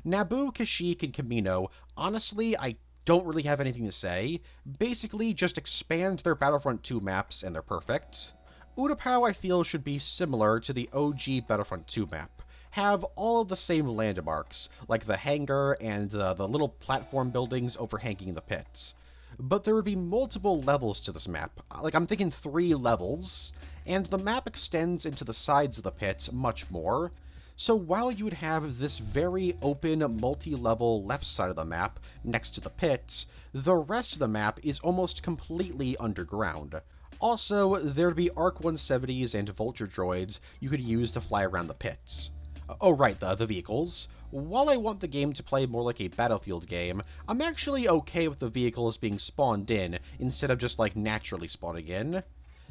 Naboo, Kashyyyk, and Kamino, honestly, I don't really have anything to say. Basically, just expand their Battlefront 2 maps and they're perfect. Utapau, I feel, should be similar to the OG Battlefront 2 map. Have all of the same landmarks, like the hangar and the little platform buildings overhanging the pit. But there would be multiple levels to this map. Like, I'm thinking 3 levels, and the map extends into the sides of the pit much more. So while you would have this very open, multi-level left side of the map next to the pit, the rest of the map is almost completely underground. Also, there'd be ARC 170s and Vulture droids you could use to fly around the pits. Oh right, the vehicles. While I want the game to play more like a Battlefield game, I'm actually okay with the vehicles being spawned in instead of just like naturally spawning in.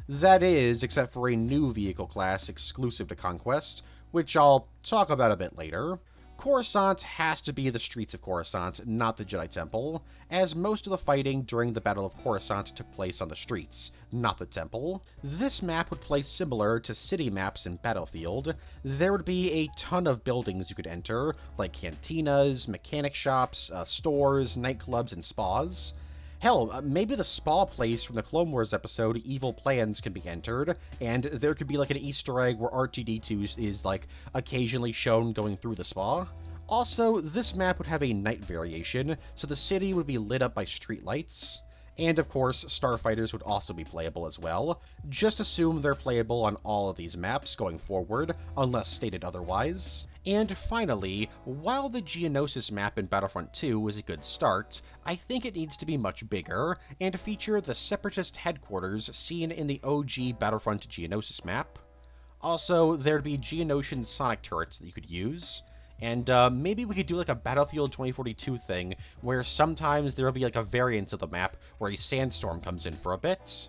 That is, except for a new vehicle class exclusive to Conquest, which I'll talk about a bit later. Coruscant has to be the streets of Coruscant, not the Jedi Temple, as most of the fighting during the Battle of Coruscant took place on the streets, not the Temple. This map would play similar to city maps in Battlefield. There would be a ton of buildings you could enter, like cantinas, mechanic shops, stores, nightclubs, and spas. Hell, maybe the spa place from the Clone Wars episode Evil Plans can be entered, and there could be like an Easter egg where R2-D2 is like occasionally shown going through the spa. Also, this map would have a night variation, so the city would be lit up by streetlights. And of course, starfighters would also be playable as well. Just assume they're playable on all of these maps going forward, unless stated otherwise. And finally, while the Geonosis map in Battlefront 2 is a good start, I think it needs to be much bigger, and feature the Separatist headquarters seen in the OG Battlefront Geonosis map. Also, there'd be Geonosian sonic turrets that you could use. And maybe we could do like a Battlefield 2042 thing, where sometimes there'll be like a variant of the map where a sandstorm comes in for a bit.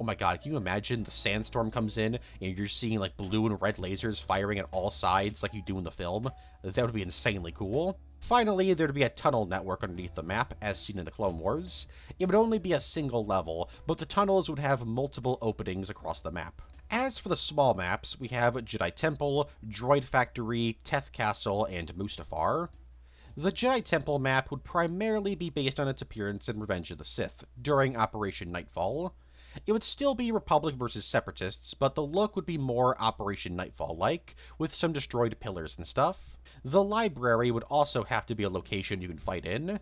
Oh my god, can you imagine the sandstorm comes in and you're seeing like blue and red lasers firing at all sides like you do in the film? That would be insanely cool. Finally, there'd be a tunnel network underneath the map, as seen in the Clone Wars. It would only be a single level, but the tunnels would have multiple openings across the map. As for the small maps, we have Jedi Temple, Droid Factory, Teth Castle, and Mustafar. The Jedi Temple map would primarily be based on its appearance in Revenge of the Sith, during Operation Nightfall. It would still be Republic versus Separatists, but the look would be more Operation Nightfall-like, with some destroyed pillars and stuff. The library would also have to be a location you can fight in.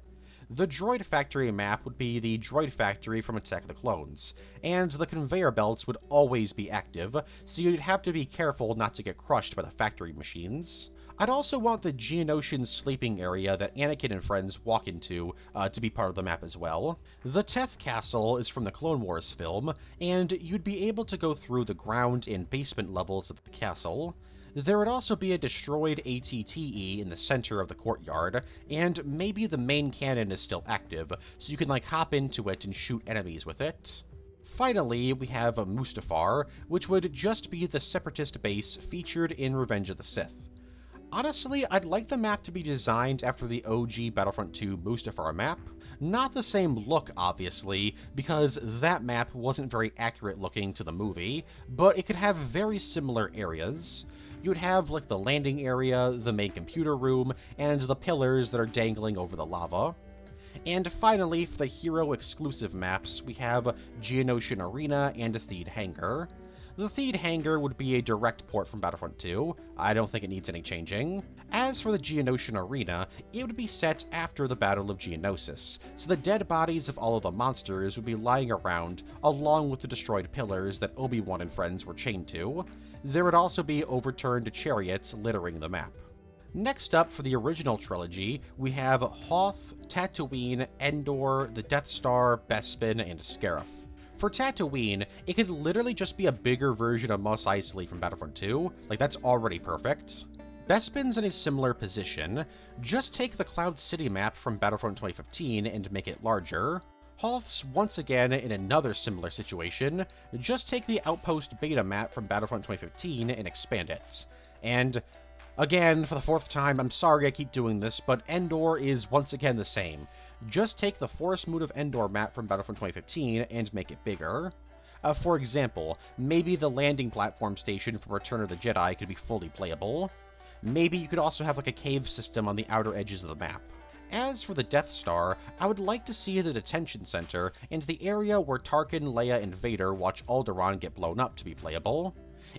The Droid Factory map would be the Droid Factory from Attack of the Clones, and the conveyor belts would always be active, so you'd have to be careful not to get crushed by the factory machines. I'd also want the Geonosian sleeping area that Anakin and friends walk into to be part of the map as well. The Teth Castle is from the Clone Wars film, and you'd be able to go through the ground and basement levels of the castle. There would also be a destroyed ATTE in the center of the courtyard, and maybe the main cannon is still active, so you can like hop into it and shoot enemies with it. Finally, we have Mustafar, which would just be the Separatist base featured in Revenge of the Sith. Honestly, I'd like the map to be designed after the OG Battlefront 2 Mustafar map. Not the same look, obviously, because that map wasn't very accurate looking to the movie, but it could have very similar areas. You would have, like, the landing area, the main computer room, and the pillars that are dangling over the lava. And finally, for the hero-exclusive maps, we have Geonosian Arena and a Theed Hangar. The Theed Hangar would be a direct port from Battlefront 2. I don't think it needs any changing. As for the Geonosian Arena, it would be set after the Battle of Geonosis, so the dead bodies of all of the monsters would be lying around, along with the destroyed pillars that Obi-Wan and friends were chained to. There would also be overturned chariots littering the map. Next up, for the original trilogy, we have Hoth, Tatooine, Endor, the Death Star, Bespin, and Scarif. For Tatooine, it could literally just be a bigger version of Mos Eisley from Battlefront 2, like that's already perfect. Bespin's in a similar position, just take the Cloud City map from Battlefront 2015 and make it larger. Hoth's once again in another similar situation, just take the Outpost beta map from Battlefront 2015 and expand it. And again, for the 4th time, I'm sorry I keep doing this, but Endor is once again the same. Just take the Forest Moon of Endor map from Battlefront 2015 and make it bigger. For example, maybe the landing platform station from Return of the Jedi could be fully playable. Maybe you could also have like a cave system on the outer edges of the map. As for the Death Star, I would like to see the detention center and the area where Tarkin, Leia, and Vader watch Alderaan get blown up to be playable.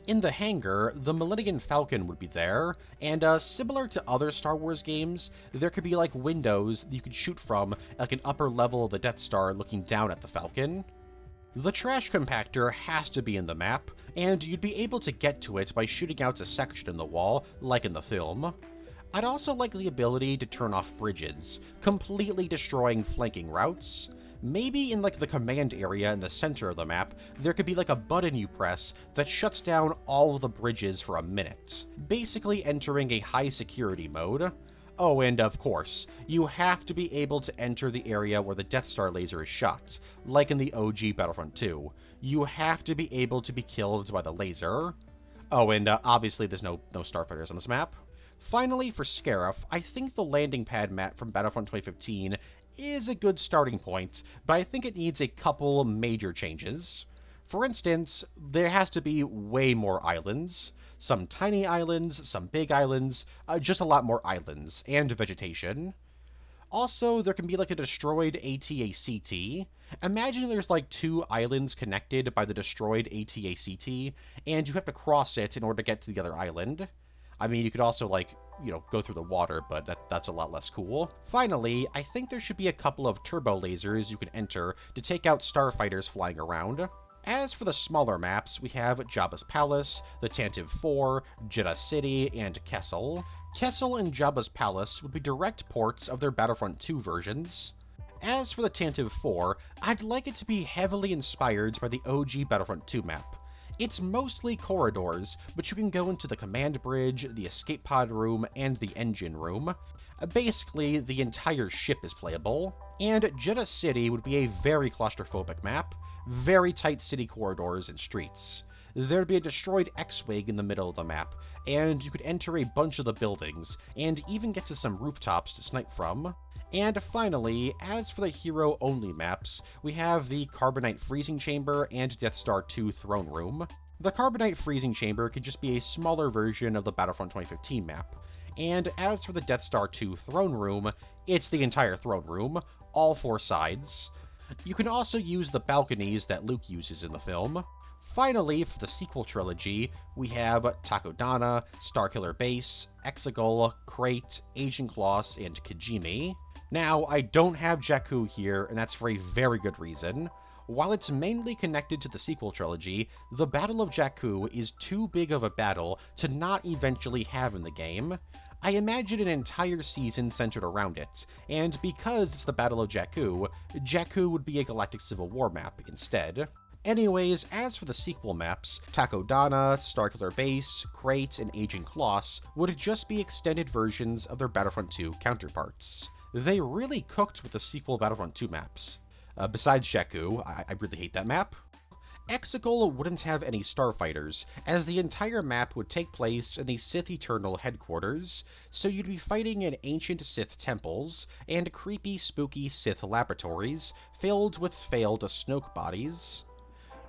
In the hangar, the Millennium Falcon would be there, and similar to other Star Wars games, there could be like windows that you could shoot from, like an upper level of the Death Star looking down at the Falcon. The trash compactor has to be in the map, and you'd be able to get to it by shooting out a section in the wall, like in the film. I'd also like the ability to turn off bridges, completely destroying flanking routes. Maybe in like the command area in the center of the map, there could be like a button you press that shuts down all of the bridges for a minute, basically entering a high security mode. Oh, and of course, you have to be able to enter the area where the Death Star laser is shot, like in the OG Battlefront 2. You have to be able to be killed by the laser. Oh, and obviously there's no starfighters on this map. Finally, for Scarif, I think the landing pad map from Battlefront 2015 is a good starting point, but I think it needs a couple major changes. For instance, there has to be way more islands. Some tiny islands, some big islands, just a lot more islands, and vegetation. Also, there can be like a destroyed AT-ACT. Imagine there's like 2 islands connected by the destroyed AT-ACT, and you have to cross it in order to get to the other island. I mean, you could also, like, go through the water, but that's a lot less cool. Finally, I think there should be a couple of turbo lasers you can enter to take out starfighters flying around. As for the smaller maps, we have Jabba's Palace, the Tantive 4, Jeddah City, and Kessel. Kessel and Jabba's Palace would be direct ports of their Battlefront 2 versions. As for the Tantive 4, I'd like it to be heavily inspired by the OG Battlefront 2 map. It's mostly corridors, but you can go into the command bridge, the escape pod room, and the engine room. Basically, the entire ship is playable. And Jeddah City would be a very claustrophobic map, very tight city corridors and streets. There'd be a destroyed X-Wing in the middle of the map, and you could enter a bunch of the buildings, and even get to some rooftops to snipe from. And finally, as for the hero-only maps, we have the Carbonite Freezing Chamber and Death Star 2 Throne Room. The Carbonite Freezing Chamber could just be a smaller version of the Battlefront 2015 map. And as for the Death Star 2 Throne Room, it's the entire throne room, all 4 sides. You can also use the balconies that Luke uses in the film. Finally, for the sequel trilogy, we have Takodana, Starkiller Base, Exegol, Crate, Agent Kloss, and Kijimi. Now, I don't have Jakku here, and that's for a very good reason. While it's mainly connected to the sequel trilogy, the Battle of Jakku is too big of a battle to not eventually have in the game. I imagine an entire season centered around it, and because it's the Battle of Jakku, Jakku would be a Galactic Civil War map instead. Anyways, as for the sequel maps, Takodana, Starkiller Base, Crate, and Agent Kloss would just be extended versions of their Battlefront 2 counterparts. They really cooked with the sequel Battlefront 2 maps. Besides Jakku, I really hate that map. Exegol wouldn't have any starfighters, as the entire map would take place in the Sith Eternal headquarters, so you'd be fighting in ancient Sith temples and creepy, spooky Sith laboratories filled with failed Snoke bodies.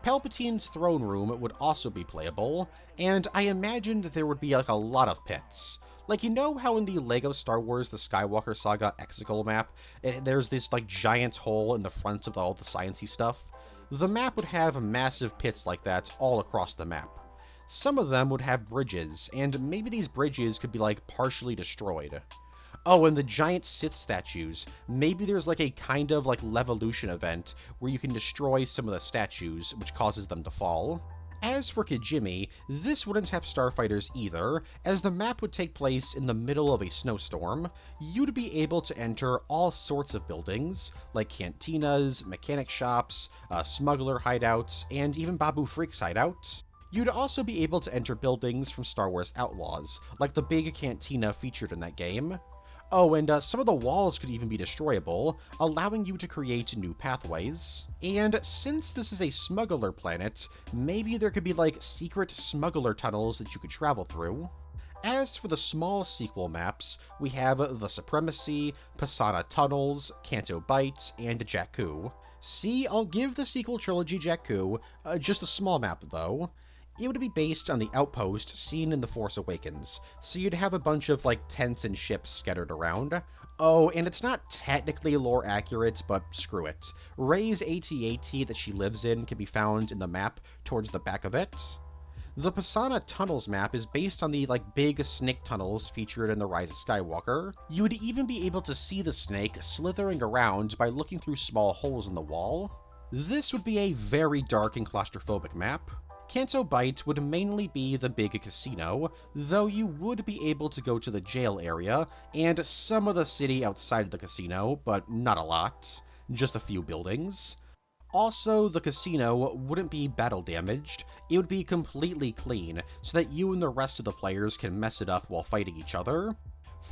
Palpatine's throne room would also be playable, and I imagined that there would be like a lot of pits. Like, you know how in the LEGO Star Wars The Skywalker Saga Exegol map, there's this like giant hole in the front of all the sciencey stuff? The map would have massive pits like that all across the map. Some of them would have bridges, and maybe these bridges could be like partially destroyed. Oh, and the giant Sith statues, maybe there's like a kind of like Levolution event where you can destroy some of the statues, which causes them to fall. As for Kijimi, this wouldn't have starfighters either, as the map would take place in the middle of a snowstorm. You'd be able to enter all sorts of buildings, like cantinas, mechanic shops, smuggler hideouts, and even Babu Freak's hideout. You'd also be able to enter buildings from Star Wars Outlaws, like the big cantina featured in that game. Oh, and some of the walls could even be destroyable, allowing you to create new pathways. And since this is a smuggler planet, maybe there could be like secret smuggler tunnels that you could travel through. As for the small sequel maps, we have the Supremacy, Pisana Tunnels, Canto Bight, and Jakku. See, I'll give the sequel trilogy Jakku, just a small map though. It would be based on the outpost seen in The Force Awakens, so you'd have a bunch of, like, tents and ships scattered around. Oh, and it's not technically lore accurate, but screw it. Rey's AT-AT that she lives in can be found in the map towards the back of it. The Pisana Tunnels map is based on the, like, big snake tunnels featured in The Rise of Skywalker. You would even be able to see the snake slithering around by looking through small holes in the wall. This would be a very dark and claustrophobic map. Canto Bight would mainly be the big casino, though you would be able to go to the jail area and some of the city outside of the casino, but not a lot, just a few buildings. Also, the casino wouldn't be battle damaged, it would be completely clean, so that you and the rest of the players can mess it up while fighting each other.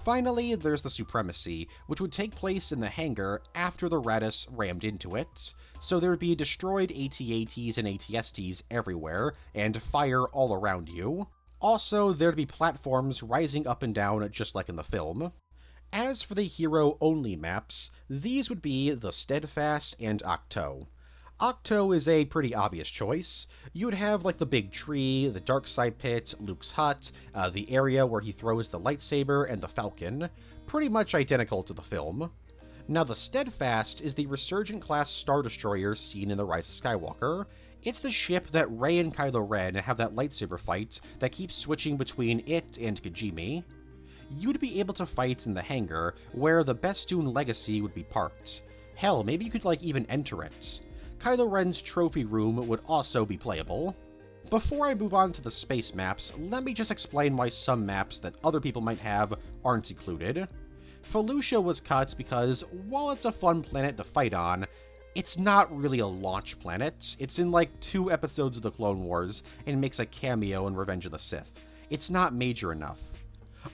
Finally, there's the Supremacy, which would take place in the hangar after the Raddus rammed into it, so there would be destroyed AT-ATs and AT-STs everywhere, and fire all around you. Also, there'd be platforms rising up and down just like in the film. As for the hero-only maps, these would be the Steadfast and Ahch-To. Ahch-To is a pretty obvious choice. You would have, like, the big tree, the dark side pit, Luke's hut, the area where he throws the lightsaber, and the Falcon. Pretty much identical to the film. Now, the Steadfast is the Resurgent-class Star Destroyer seen in The Rise of Skywalker. It's the ship that Rey and Kylo Ren have that lightsaber fight that keeps switching between it and Kijimi. You'd be able to fight in the hangar, where the Bestoon Legacy would be parked. Hell, maybe you could, like, even enter it. Kylo Ren's trophy room would also be playable. Before I move on to the space maps, let me just explain why some maps that other people might have aren't included. Felucia was cut because, while it's a fun planet to fight on, it's not really a launch planet. It's in like 2 episodes of the Clone Wars and makes a cameo in Revenge of the Sith. It's not major enough.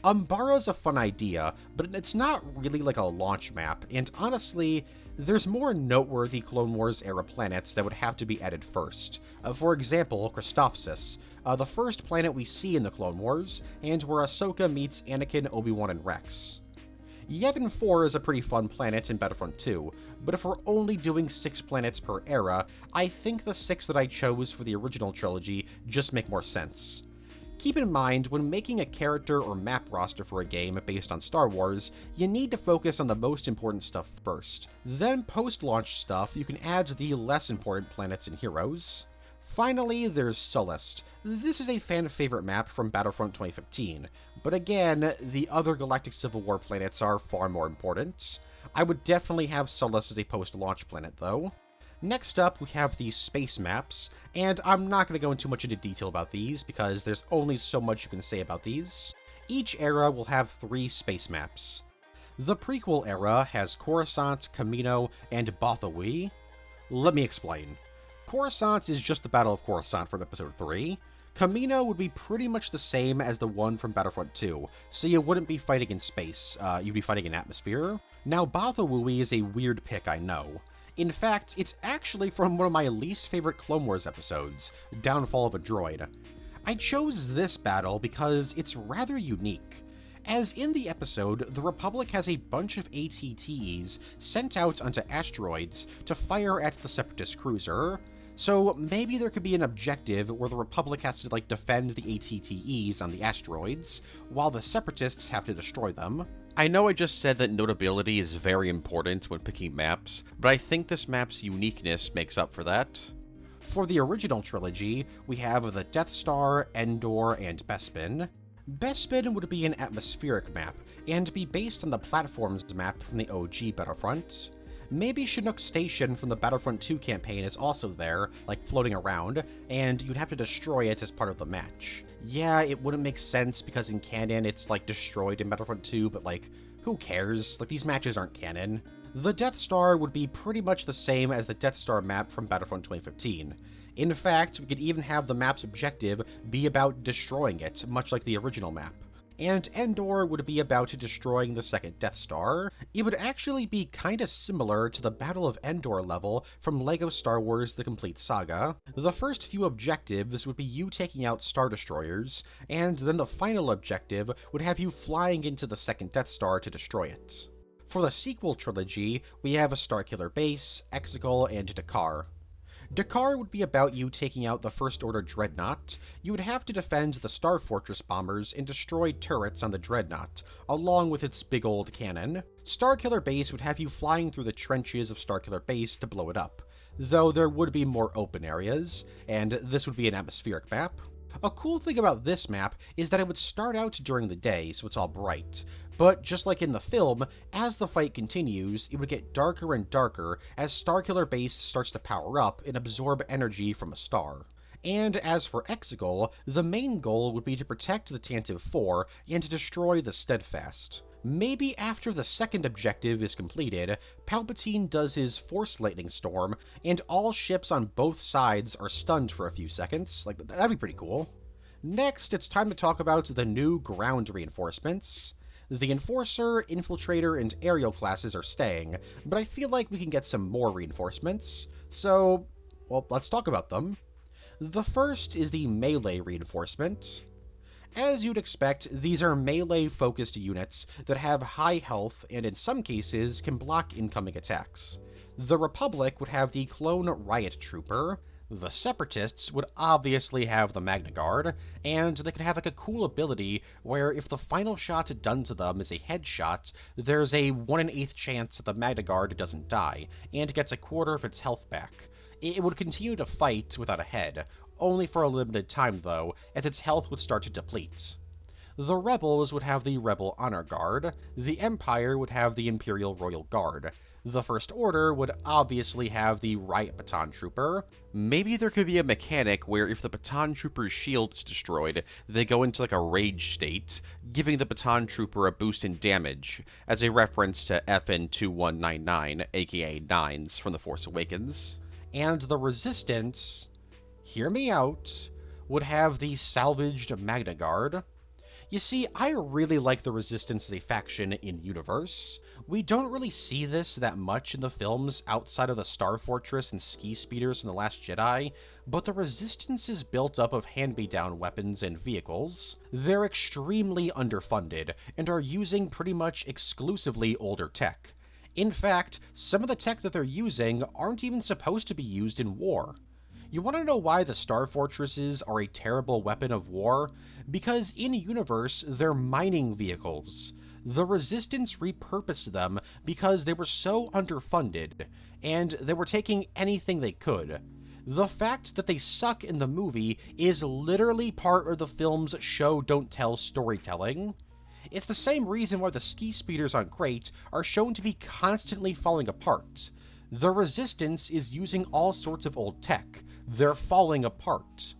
Umbara's a fun idea, but it's not really like a launch map, and honestly, there's more noteworthy Clone Wars era planets that would have to be added first. For example, Christophsis, the first planet we see in the Clone Wars, and where Ahsoka meets Anakin, Obi-Wan, and Rex. Yavin 4 is a pretty fun planet in Battlefront 2, but if we're only doing 6 planets per era, I think the 6 that I chose for the original trilogy just make more sense. Keep in mind, when making a character or map roster for a game based on Star Wars, you need to focus on the most important stuff first. Then post-launch stuff, you can add the less important planets and heroes. Finally, there's Sullust. This is a fan-favorite map from Battlefront 2015, but again, the other Galactic Civil War planets are far more important. I would definitely have Sullust as a post-launch planet, though. Next up, we have the space maps, and I'm not going to go into much into detail about these because there's only so much you can say about these. Each era will have 3 space maps. The prequel era has Coruscant, Kamino, and Bothawi. Let me explain. Coruscant is just the Battle of Coruscant from Episode 3. Kamino would be pretty much the same as the one from Battlefront 2, so you wouldn't be fighting in space, you'd be fighting in atmosphere. Now, Bothawi is a weird pick, I know. In fact, it's actually from one of my least favorite Clone Wars episodes, Downfall of a Droid. I chose this battle because it's rather unique. As in the episode, the Republic has a bunch of AT-TEs sent out onto asteroids to fire at the Separatist cruiser, so maybe there could be an objective where the Republic has to, like, defend the AT-TEs on the asteroids, while the Separatists have to destroy them. I know I just said that notability is very important when picking maps, but I think this map's uniqueness makes up for that. For the original trilogy, we have the Death Star, Endor, and Bespin. Bespin would be an atmospheric map, and be based on the platforms map from the OG Battlefront. Maybe Chinook Station from the Battlefront 2 campaign is also there, like floating around, and you'd have to destroy it as part of the match. Yeah, it wouldn't make sense because in canon it's like destroyed in Battlefront 2, but like, who cares? Like, these matches aren't canon. The Death Star would be pretty much the same as the Death Star map from Battlefront 2015. In fact, we could even have the map's objective be about destroying it, much like the original map. And Endor would be about destroying the second Death Star. It would actually be kinda similar to the Battle of Endor level from LEGO Star Wars The Complete Saga. The first few objectives would be you taking out Star Destroyers, and then the final objective would have you flying into the second Death Star to destroy it. For the sequel trilogy, we have a Starkiller Base, Exegol, and Dakar. Dakar would be about you taking out the First Order Dreadnought. You would have to defend the Star Fortress bombers and destroy turrets on the Dreadnought, along with its big old cannon. Starkiller Base would have you flying through the trenches of Starkiller Base to blow it up, though there would be more open areas, and this would be an atmospheric map. A cool thing about this map is that it would start out during the day, so it's all bright. But just like in the film, as the fight continues, it would get darker and darker as Starkiller Base starts to power up and absorb energy from a star. And as for Exegol, the main goal would be to protect the Tantive 4 and to destroy the Steadfast. Maybe after the second objective is completed, Palpatine does his Force Lightning Storm, and all ships on both sides are stunned for a few seconds. Like, that'd be pretty cool. Next, it's time to talk about the new ground reinforcements. The Enforcer, Infiltrator, and Aerial classes are staying, but I feel like we can get some more reinforcements, so, well, let's talk about them. The first is the Melee reinforcement. As you'd expect, these are melee-focused units that have high health and in some cases can block incoming attacks. The Republic would have the Clone Riot Trooper, the Separatists would obviously have the Magna Guard, and they could have like a cool ability where if the final shot done to them is a headshot, there's a 1 in 8 chance that the Magna Guard doesn't die, and gets a quarter of its health back. It would continue to fight without a head, only for a limited time though, as its health would start to deplete. The Rebels would have the Rebel Honor Guard, the Empire would have the Imperial Royal Guard, the First Order would obviously have the Riot Baton Trooper. Maybe there could be a mechanic where if the Baton Trooper's shield is destroyed, they go into like a rage state, giving the Baton Trooper a boost in damage, as a reference to FN2199, aka Nines, from The Force Awakens. And the Resistance, hear me out, would have the salvaged Magna Guard. You see, I really like the Resistance as a faction in-universe. We don't really see this that much in the films outside of the Star Fortress and Ski Speeders from The Last Jedi, but the Resistance is built up of hand-me-down weapons and vehicles. They're extremely underfunded, and are using pretty much exclusively older tech. In fact, some of the tech that they're using aren't even supposed to be used in war. You want to know why the Star Fortresses are a terrible weapon of war? Because in-universe, they're mining vehicles. The Resistance repurposed them because they were so underfunded, and they were taking anything they could. The fact that they suck in the movie is literally part of the film's show-don't-tell storytelling. It's the same reason why the Ski Speeders on Crate are shown to be constantly falling apart. The Resistance is using all sorts of old tech. They're falling apart.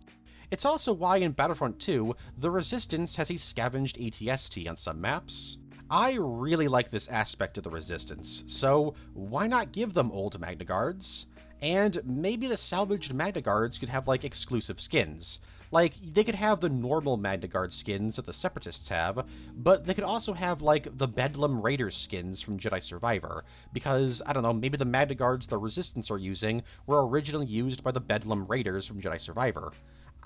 It's also why in Battlefront 2, the Resistance has a scavenged ATST on some maps. I really like this aspect of the Resistance, so why not give them old Magna Guards? And maybe the salvaged Magna Guards could have, like, exclusive skins. Like, they could have the normal Magna Guard skins that the Separatists have, but they could also have, like, the Bedlam Raiders skins from Jedi Survivor, because, I don't know, maybe the Magna Guards the Resistance are using were originally used by the Bedlam Raiders from Jedi Survivor.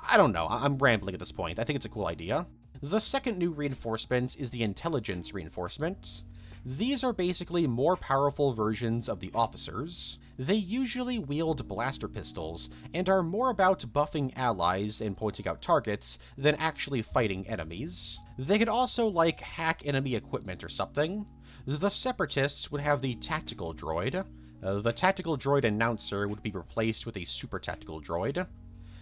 I don't know, I'm rambling at this point. I think it's a cool idea. The second new reinforcement is the Intelligence reinforcement. These are basically more powerful versions of the officers. They usually wield blaster pistols, and are more about buffing allies and pointing out targets than actually fighting enemies. They could also, like, hack enemy equipment or something. The Separatists would have the Tactical Droid. The Tactical Droid Announcer would be replaced with a Super Tactical Droid.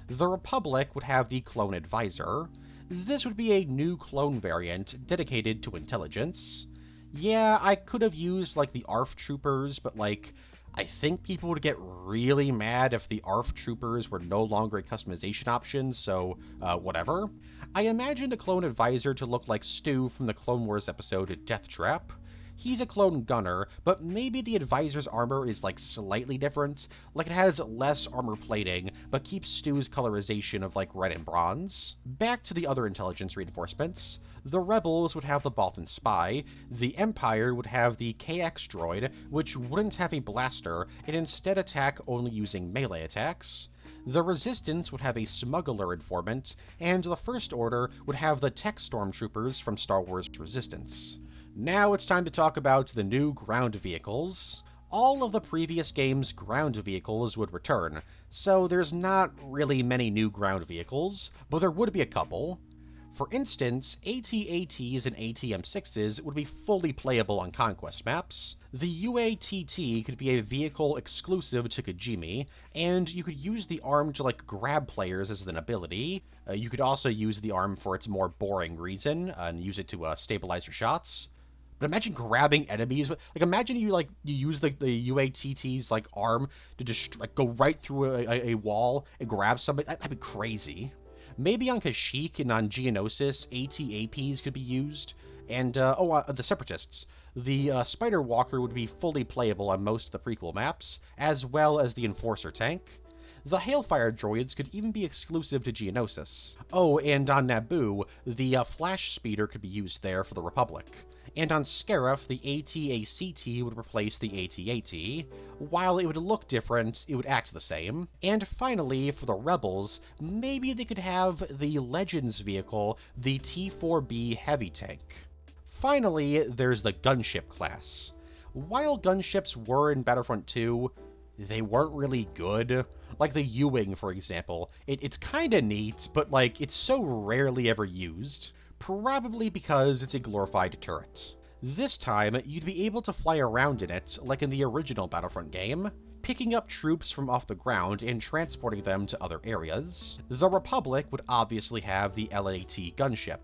The Republic would have the Clone Advisor. This would be a new clone variant dedicated to intelligence. Yeah, I could have used, like, the ARF Troopers, but, like, I think people would get really mad if the ARF Troopers were no longer a customization option, so, whatever. I imagine the Clone Advisor to look like Stu from the Clone Wars episode Death Trap. He's a clone gunner, but maybe the Advisor's armor is, like, slightly different. Like, it has less armor plating, but keeps Stu's colorization of, like, red and bronze. Back to the other intelligence reinforcements. The Rebels would have the Bothan Spy. The Empire would have the KX droid, which wouldn't have a blaster, and instead attack only using melee attacks. The Resistance would have a Smuggler Informant, and the First Order would have the Tech Stormtroopers from Star Wars Resistance. Now it's time to talk about the new ground vehicles. All of the previous game's ground vehicles would return, so there's not really many new ground vehicles, but there would be a couple. For instance, AT-ATs and AT-M6s would be fully playable on Conquest maps. The UATT could be a vehicle exclusive to Kijimi, and you could use the arm to grab players as an ability. You could also use the arm for its more boring reason, and use it to stabilize your shots. But imagine grabbing enemies. Imagine you use the UATT's arm to just go right through a wall and grab somebody. That'd be crazy. Maybe on Kashyyyk and on Geonosis, AT-APs could be used. And, the Separatists. The Spider Walker would be fully playable on most of the prequel maps, as well as the Enforcer tank. The Hailfire droids could even be exclusive to Geonosis. Oh, and on Naboo, the Flash Speeder could be used there for the Republic. And on Scarif, the AT-ACT would replace the AT-AT. While it would look different, it would act the same. And finally, for the Rebels, maybe they could have the Legends vehicle, the T-4B Heavy Tank. Finally, there's the Gunship class. While gunships were in Battlefront 2, they weren't really good. Like the U-Wing, for example. It's kinda neat, but it's so rarely ever used. Probably because it's a glorified turret. This time, you'd be able to fly around in it like in the original Battlefront game, picking up troops from off the ground and transporting them to other areas. The Republic would obviously have the LAT gunship.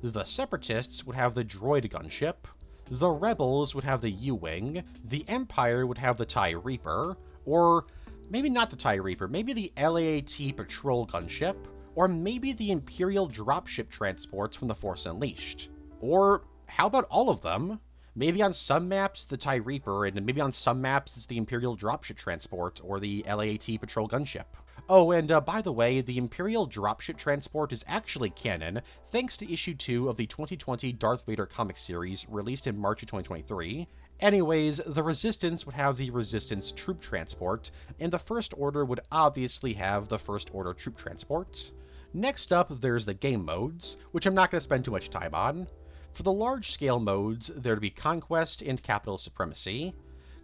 The Separatists would have the droid gunship. The Rebels would have the U-Wing. The Empire would have the TIE Reaper. Or maybe not the TIE Reaper, maybe the LAT patrol gunship. Or maybe the Imperial dropship transports from the Force Unleashed. Or how about all of them? Maybe on some maps, the TIE Reaper, and maybe on some maps, it's the Imperial dropship transport or the LAT patrol gunship. Oh, and by the way, the Imperial dropship transport is actually canon, thanks to issue 2 of the 2020 Darth Vader comic series, released in March of 2023. Anyways, the Resistance would have the Resistance troop transport, and the First Order would obviously have the First Order troop transport. Next up, there's the game modes, which I'm not going to spend too much time on. For the large-scale modes, there'd be Conquest and Capital Supremacy.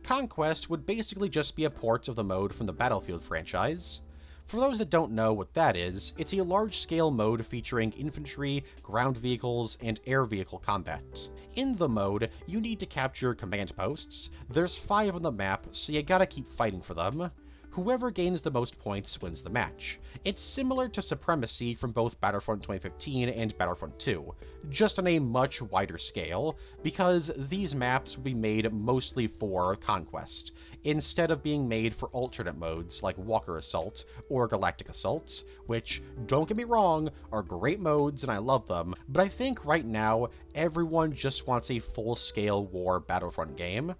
Conquest would basically just be a port of the mode from the Battlefield franchise. For those that don't know what that is, it's a large-scale mode featuring infantry, ground vehicles, and air vehicle combat. In the mode, you need to capture command posts. There's 5 on the map, so you gotta keep fighting for them. Whoever gains the most points wins the match. It's similar to Supremacy from both Battlefront 2015 and Battlefront 2, just on a much wider scale, because these maps will be made mostly for Conquest, instead of being made for alternate modes like Walker Assault or Galactic Assault, which, don't get me wrong, are great modes and I love them, but I think right now, everyone just wants a full-scale war Battlefront game.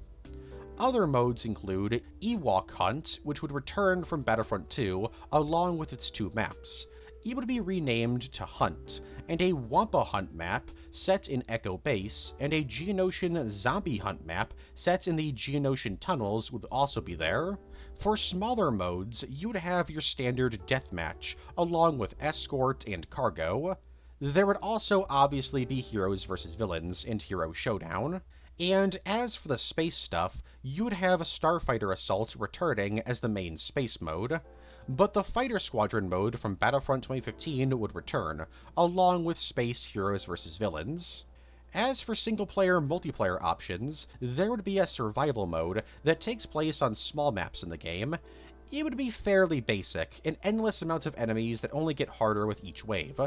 Other modes include Ewok Hunt, which would return from Battlefront 2 along with its 2 maps. It would be renamed to Hunt, and a Wampa Hunt map set in Echo Base, and a Geonosian Zombie Hunt map set in the Geonosian tunnels would also be there. For smaller modes, you would have your standard deathmatch, along with Escort and Cargo. There would also obviously be Heroes vs. Villains and Hero Showdown. And as for the space stuff, you would have a Starfighter Assault returning as the main space mode, but the Fighter Squadron mode from Battlefront 2015 would return, along with Space Heroes vs. Villains. As for single-player multiplayer options, there would be a survival mode that takes place on small maps in the game. It would be fairly basic, an endless amount of enemies that only get harder with each wave.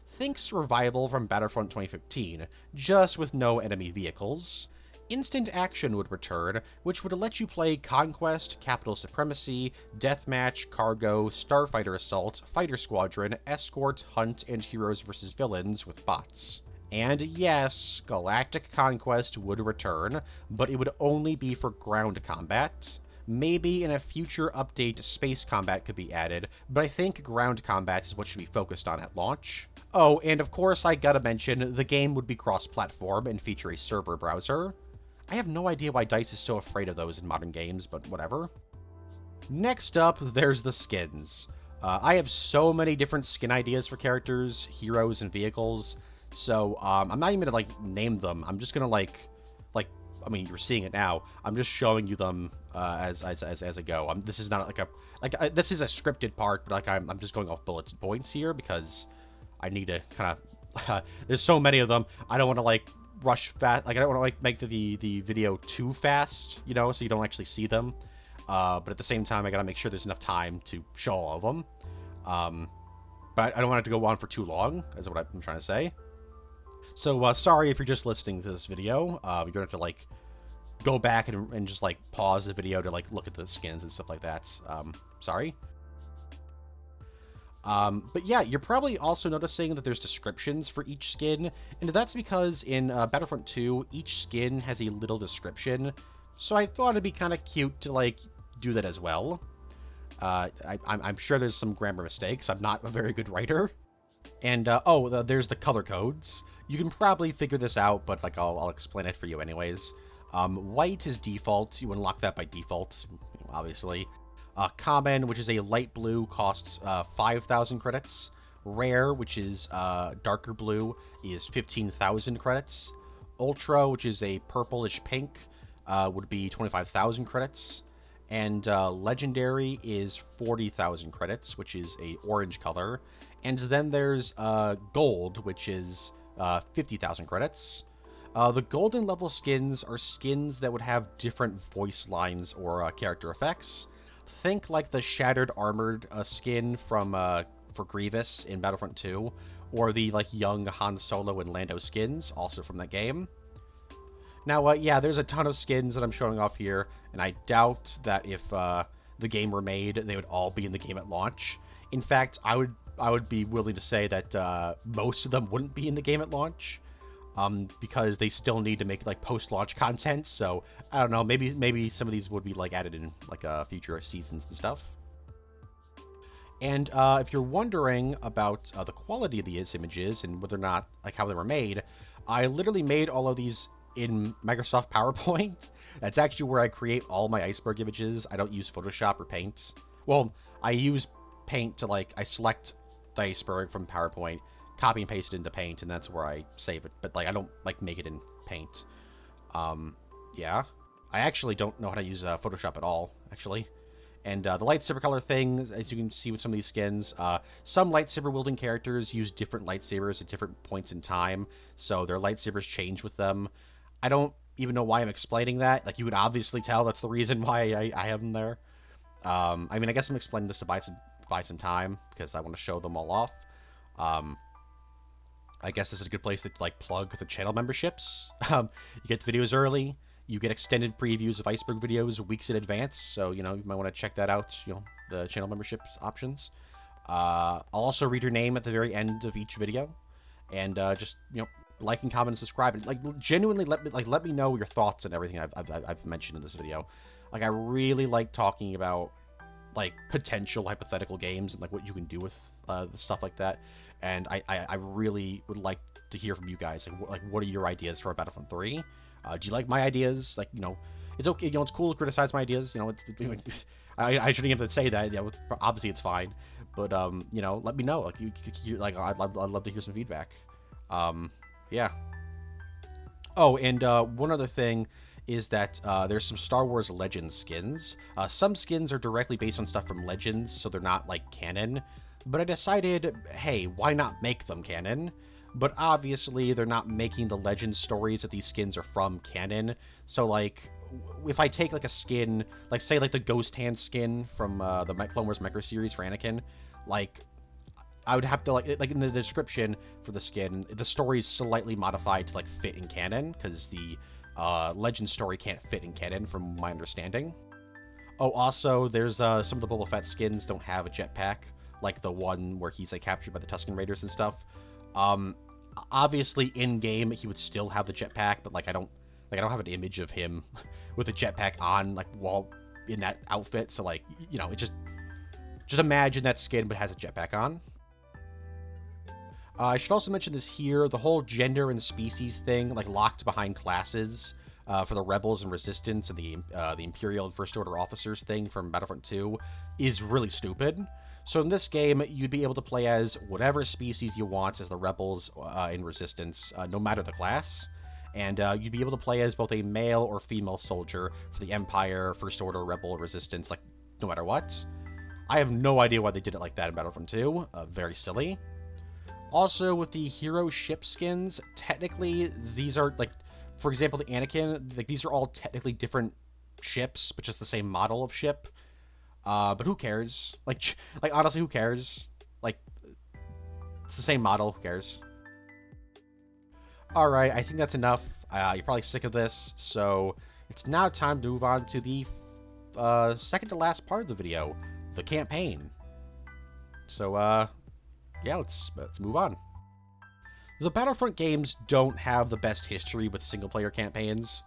Think Survival from Battlefront 2015, just with no enemy vehicles. Instant Action would return, which would let you play Conquest, Capital Supremacy, Deathmatch, Cargo, Starfighter Assault, Fighter Squadron, Escort, Hunt, and Heroes vs. Villains with bots. And yes, Galactic Conquest would return, but it would only be for ground combat. Maybe in a future update, space combat could be added, but I think ground combat is what should be focused on at launch. Oh, and of course I gotta mention, the game would be cross-platform and feature a server browser. I have no idea why DICE is so afraid of those in modern games, but whatever. Next up, there's the skins. I have so many different skin ideas for characters, heroes, and vehicles, so I'm not even gonna name them. I'm just gonna I mean, you're seeing it now. I'm just showing you them as I go. This is not this is a scripted part, but like I'm just going off bullet points here because I need to kind of. There's so many of them. I don't want to like rush fast. Like I don't want to like make the video too fast, you know, so you don't actually see them. But at the same time, I gotta make sure there's enough time to show all of them. But I don't want it to go on for too long, is what I'm trying to say. So, sorry if you're just listening to this video. You're gonna have to, like, go back and just, like, pause the video to, like, look at the skins and stuff like that. Sorry. But yeah, you're probably also noticing that there's descriptions for each skin, and that's because in Battlefront 2, each skin has a little description, so I thought it'd be kind of cute to, like, do that as well. I'm sure there's some grammar mistakes. I'm not a very good writer. And, there's the color codes. You can probably figure this out, but, like, I'll explain it for you anyways. White is default. You unlock that by default, obviously. Common, which is a light blue, costs 5,000 credits. Rare, which is darker blue, is 15,000 credits. Ultra, which is a purplish pink, would be 25,000 credits. And Legendary is 40,000 credits, which is a orange color. And then there's Gold, which is 50,000 credits. The golden level skins are skins that would have different voice lines or character effects. Think like the Shattered Armored skin from for Grievous in Battlefront 2, or the like young Han Solo and Lando skins, also from that game. Now, yeah, there's a ton of skins that I'm showing off here, and I doubt that if the game were made, they would all be in the game at launch. In fact, I would be willing to say that most of them wouldn't be in the game at launch, because they still need to make like post-launch content. So I don't know, maybe some of these would be like added in like future seasons and stuff. And if you're wondering about the quality of these images and whether or not like how they were made, I literally made all of these in Microsoft PowerPoint. That's actually where I create all my iceberg images. I don't use Photoshop or Paint. Well, I use Paint to like, I select the iceberg from PowerPoint, copy and paste it into Paint, and that's where I save it. But like, I don't like make it in Paint. Yeah. I actually don't know how to use Photoshop at all, actually. And the lightsaber color thing, as you can see with some of these skins, some lightsaber wielding characters use different lightsabers at different points in time, so their lightsabers change with them. I don't even know why I'm explaining that. Like, you would obviously tell that's the reason why I have them there. I mean, I guess I'm explaining this to buy some time, because I want to show them all off. I guess this is a good place to, like, plug the channel memberships. You get the videos early. You get extended previews of iceberg videos weeks in advance, so, you know, you might want to check that out, you know, the channel membership options. I'll also read your name at the very end of each video, and just, you know, like and comment and subscribe, and like genuinely let me know your thoughts and everything I've mentioned in this video. Like, I really like talking about like potential hypothetical games and like what you can do with stuff like that, and I really would like to hear from you guys. Like what are your ideas for Battlefront 3? Do you like my ideas? Like, you know, it's okay. You know, it's cool to criticize my ideas. You know, I shouldn't have to say that. You know, obviously it's fine, but you know, let me know. Like, I'd love to hear some feedback. Yeah. Oh, and one other thing is that there's some Star Wars Legends skins. Some skins are directly based on stuff from Legends, so they're not like canon. But I decided, hey, why not make them canon? But obviously, they're not making the Legends stories that these skins are from canon. So, like, if I take, like, a skin, like, say, like, the Ghost Hand skin from the Clone Wars Micro Series for Anakin, like, I would have to, like in the description for the skin, the story is slightly modified to, like, fit in canon, because the Legends story can't fit in canon, from my understanding. Oh, also, there's some of the Boba Fett skins don't have a jetpack, like the one where he's, like, captured by the Tusken Raiders and stuff. Obviously in game he would still have the jetpack, but like I don't have an image of him with a jetpack on, like, while in that outfit. So, like, you know, it just imagine that skin but has a jetpack on. I should also mention this here, the whole gender and species thing, like locked behind classes for the Rebels and Resistance and the Imperial and First Order officers thing from Battlefront 2 is really stupid. So in this game, you'd be able to play as whatever species you want as the Rebels in Resistance, no matter the class. and you'd be able to play as both a male or female soldier for the Empire, First Order, Rebel, Resistance, like, no matter what. I have no idea why they did it like that in Battlefront 2. Very silly. Also, with the hero ship skins, technically, these are, like, for example, the Anakin, like, these are all technically different ships, but just the same model of ship. But who cares? Like, honestly, who cares? Like, it's the same model, who cares? Alright, I think that's enough. You're probably sick of this, so it's now time to move on to the second to last part of the video, the campaign. So, yeah, let's move on. The Battlefront games don't have the best history with single-player campaigns.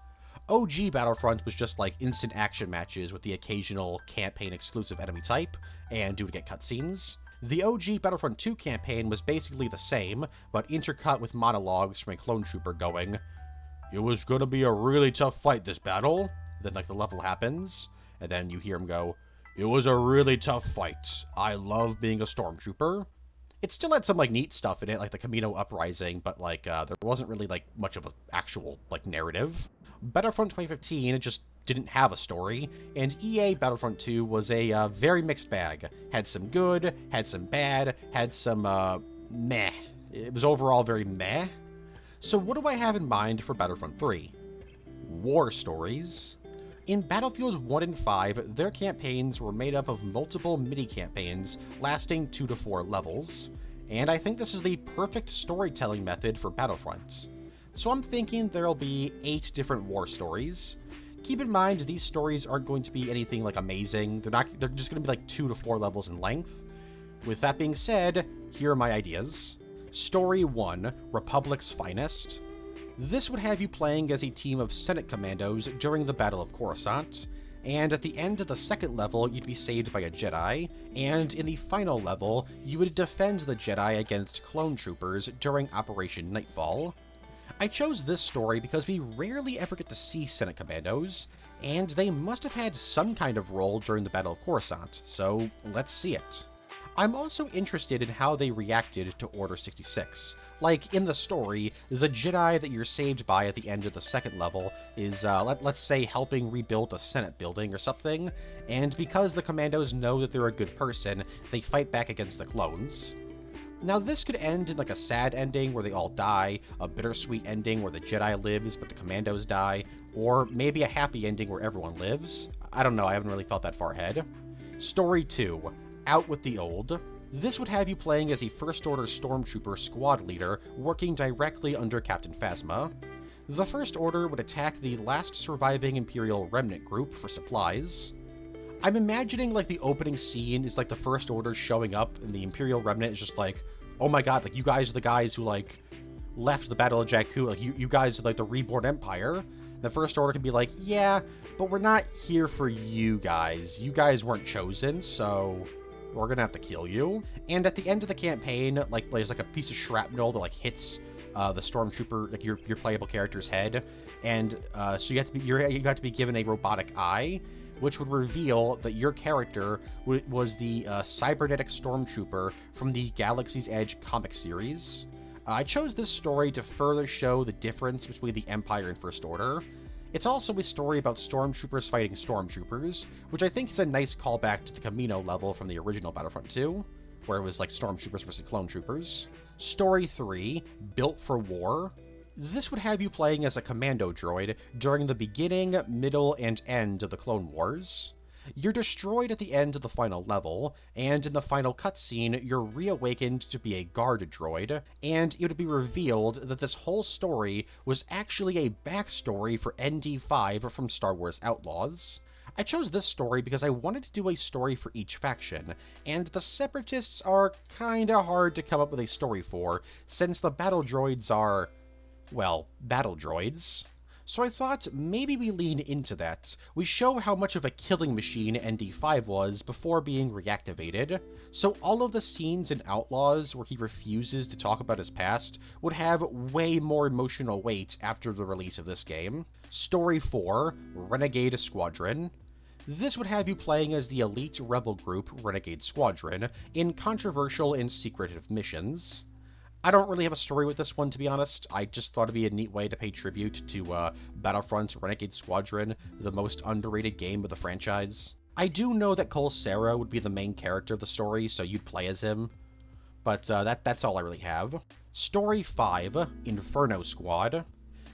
OG Battlefront was just like instant action matches with the occasional campaign-exclusive enemy type, and you would get cutscenes. The OG Battlefront 2 campaign was basically the same, but intercut with monologues from a clone trooper going, "It was gonna be a really tough fight this battle." Then, like, the level happens, and then you hear him go, "It was a really tough fight. I love being a stormtrooper." It still had some, like, neat stuff in it, like the Camino Uprising, but, like, there wasn't really, like, much of an actual, like, narrative. Battlefront 2015 just didn't have a story, and EA Battlefront 2 was a very mixed bag. Had some good, had some bad, had some, meh. It was overall very meh. So what do I have in mind for Battlefront 3? War stories. In Battlefield 1 and 5, their campaigns were made up of multiple mini-campaigns lasting 2 to 4 levels, and I think this is the perfect storytelling method for Battlefront. So I'm thinking there'll be 8 different war stories. Keep in mind, these stories aren't going to be anything like amazing. They're just going to be like 2 to 4 levels in length. With that being said, here are my ideas. Story 1, Republic's Finest. This would have you playing as a team of Senate commandos during the Battle of Coruscant, and at the end of the second level, you'd be saved by a Jedi, and in the final level, you would defend the Jedi against clone troopers during Operation Nightfall. I chose this story because we rarely ever get to see Senate commandos, and they must have had some kind of role during the Battle of Coruscant, so let's see it. I'm also interested in how they reacted to Order 66. Like, in the story, the Jedi that you're saved by at the end of the second level is, let's say, helping rebuild a Senate building or something, and because the commandos know that they're a good person, they fight back against the clones. Now, this could end in like a sad ending where they all die, a bittersweet ending where the Jedi lives but the commandos die, or maybe a happy ending where everyone lives. I don't know, I haven't really thought that far ahead. Story 2, Out with the Old. This would have you playing as a First Order Stormtrooper squad leader working directly under Captain Phasma. The First Order would attack the last surviving Imperial Remnant group for supplies. I'm imagining, like, the opening scene is, like, the First Order showing up, and the Imperial Remnant is just like, oh my god, like, you guys are the guys who, like, left the Battle of Jakku, like, you guys are, like, the Reborn Empire. The First Order can be like, yeah, but we're not here for you guys. You guys weren't chosen, so we're gonna have to kill you. And at the end of the campaign, like, there's, like, a piece of shrapnel that, like, hits the Stormtrooper, like, your playable character's head, and so you have to be given a robotic eye, which would reveal that your character was the cybernetic stormtrooper from the Galaxy's Edge comic series. I chose this story to further show the difference between the Empire and First Order. It's also a story about stormtroopers fighting stormtroopers, which I think is a nice callback to the Camino level from the original Battlefront 2, where it was like stormtroopers versus clone troopers. Story 3, Built for War. This would have you playing as a commando droid during the beginning, middle, and end of the Clone Wars. You're destroyed at the end of the final level, and in the final cutscene, you're reawakened to be a guard droid, and it would be revealed that this whole story was actually a backstory for ND5 from Star Wars Outlaws. I chose this story because I wanted to do a story for each faction, and the Separatists are kinda hard to come up with a story for, since the battle droids are, well, battle droids. So I thought maybe we lean into that. We show how much of a killing machine ND5 was before being reactivated. So all of the scenes in Outlaws where he refuses to talk about his past would have way more emotional weight after the release of this game. Story 4, Renegade Squadron. This would have you playing as the elite rebel group Renegade Squadron in controversial and secretive missions. I don't really have a story with this one, to be honest. I just thought it'd be a neat way to pay tribute to Battlefront Renegade Squadron, the most underrated game of the franchise. I do know that Cole Sarah would be the main character of the story, so you'd play as him. But that's all I really have. Story 5, Inferno Squad.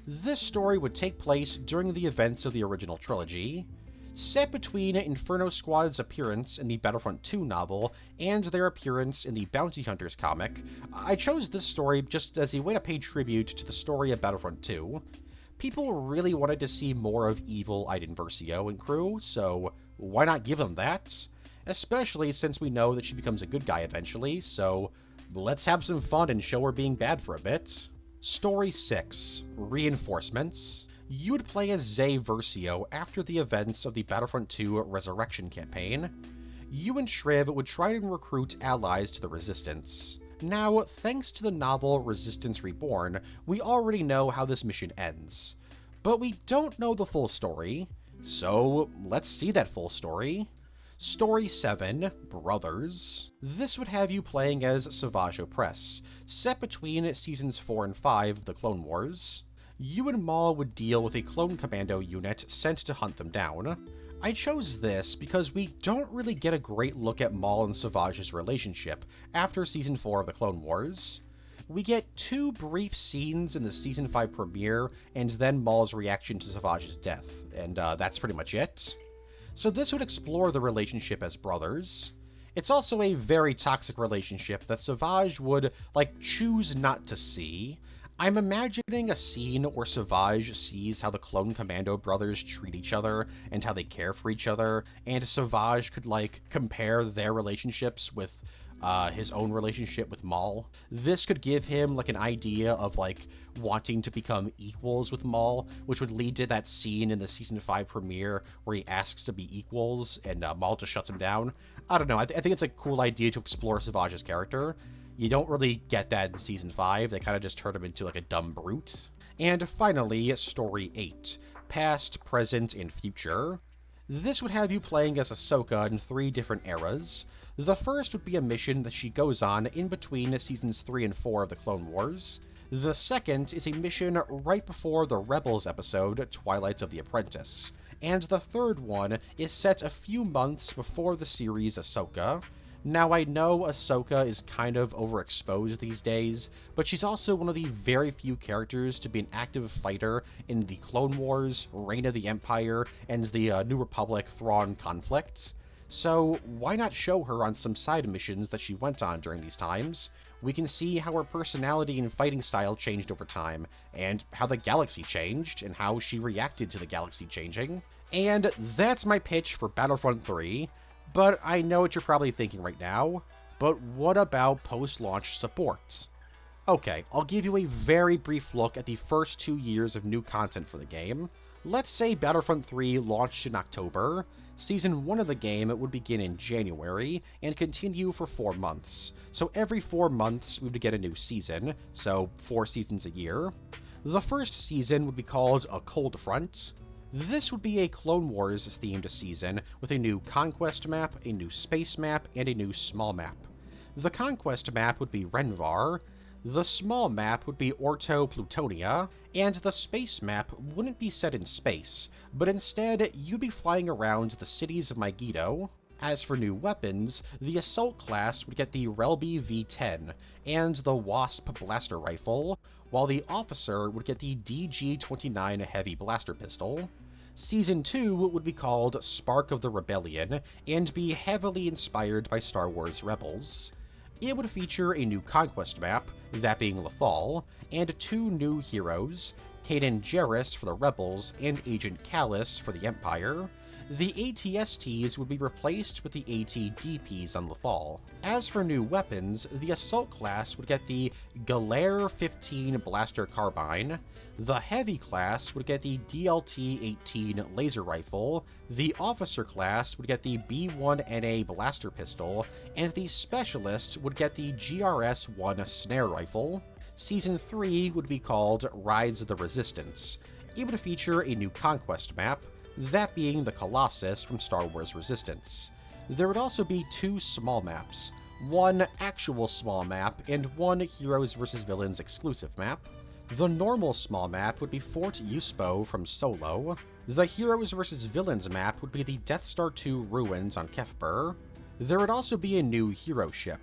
This story would take place during the events of the original trilogy, set between Inferno Squad's appearance in the Battlefront 2 novel and their appearance in the Bounty Hunters comic. I chose this story just as a way to pay tribute to the story of Battlefront 2. People really wanted to see more of evil Iden Versio and crew, so why not give them that? Especially since we know that she becomes a good guy eventually, so let's have some fun and show her being bad for a bit. Story 6, Reinforcements. You'd play as Zay Versio after the events of the Battlefront 2 Resurrection campaign. You and Shriv would try and recruit allies to the Resistance. Now, thanks to the novel Resistance Reborn, we already know how this mission ends. But we don't know the full story, so let's see that full story. Story 7, Brothers. This would have you playing as Savage Opress, set between Seasons 4 and 5 of the Clone Wars. You and Maul would deal with a clone commando unit sent to hunt them down. I chose this because we don't really get a great look at Maul and Savage's relationship after Season 4 of the Clone Wars. We get 2 brief scenes in the Season 5 premiere, and then Maul's reaction to Savage's death, and that's pretty much it. So this would explore the relationship as brothers. It's also a very toxic relationship that Savage would, choose not to see. I'm imagining a scene where Savage sees how the Clone Commando brothers treat each other and how they care for each other, and Savage could, compare their relationships with his own relationship with Maul. This could give him, an idea of, wanting to become equals with Maul, which would lead to that scene in the Season 5 premiere where he asks to be equals, and Maul just shuts him down. I don't know, I think it's a cool idea to explore Savage's character. You don't really get that in Season 5, they kind of just turn him into, a dumb brute. And finally, Story 8, Past, Present, and Future. This would have you playing as Ahsoka in 3 different eras. The first would be a mission that she goes on in between Seasons 3 and 4 of the Clone Wars. The second is a mission right before the Rebels episode, Twilight of the Apprentice. And the third one is set a few months before the series Ahsoka. Now, I know Ahsoka is kind of overexposed these days, but she's also one of the very few characters to be an active fighter in the Clone Wars, Reign of the Empire, and the New Republic Thrawn conflict. So why not show her on some side missions that she went on during these times? We can see how her personality and fighting style changed over time, and how the galaxy changed, and how she reacted to the galaxy changing. And that's my pitch for Battlefront 3. But I know what you're probably thinking right now, but what about post-launch support? Okay, I'll give you a very brief look at the first 2 years of new content for the game. Let's say Battlefront 3 launched in October. Season 1 of the game would begin in January and continue for 4 months. So every 4 months we would get a new season, so 4 seasons a year. The first season would be called A Cold Front. This would be a Clone Wars themed season with a new Conquest map, a new Space map, and a new Small map. The Conquest map would be Renvar, the Small map would be Orto Plutonia, and the Space map wouldn't be set in space, but instead you'd be flying around the cities of Megiddo. As for new weapons, the Assault class would get the Relby V10 and the Wasp blaster rifle, while the Officer would get the DG-29 heavy blaster pistol. Season 2 would be called Spark of the Rebellion and be heavily inspired by Star Wars Rebels. It would feature a new Conquest map, that being Lothal, and 2 new heroes, Kanan Jarrus for the Rebels and Agent Callus for the Empire. The ATSTs would be replaced with the AT-DPs on Lothal. As for new weapons, the Assault class would get the Galare 15 Blaster Carbine, the Heavy class would get the DLT-18 Laser Rifle, the Officer class would get the B1NA Blaster Pistol, and the Specialist would get the GRS-1 Snare Rifle. Season 3 would be called Rides of the Resistance. It would feature a new Conquest map, that being the Colossus from Star Wars Resistance. There would also be 2 small maps, one actual small map, and one Heroes vs. Villains exclusive map. The normal small map would be Fort Uspo from Solo. The Heroes vs. Villains map would be the Death Star 2 ruins on Kefbur. There would also be a new hero ship,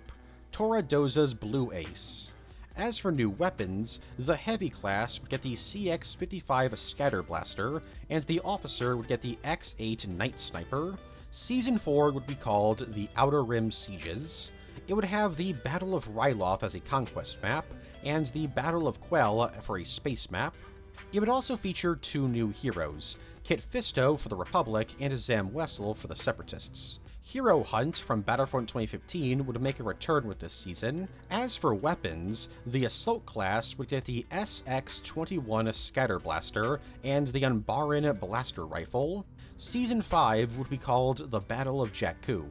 Tora Doza's Blue Ace. As for new weapons, the Heavy class would get the CX-55 Scatter Blaster, and the Officer would get the X-8 Night Sniper. Season 4 would be called the Outer Rim Sieges. It would have the Battle of Ryloth as a conquest map, and the Battle of Quell for a space map. It would also feature two new heroes, Kit Fisto for the Republic and Zam Wessel for the Separatists. Hero Hunt from Battlefront 2015 would make a return with this season. As for weapons, the Assault class would get the SX-21 Scatter Blaster and the Unbaran Blaster Rifle. Season 5 would be called the Battle of Jakku.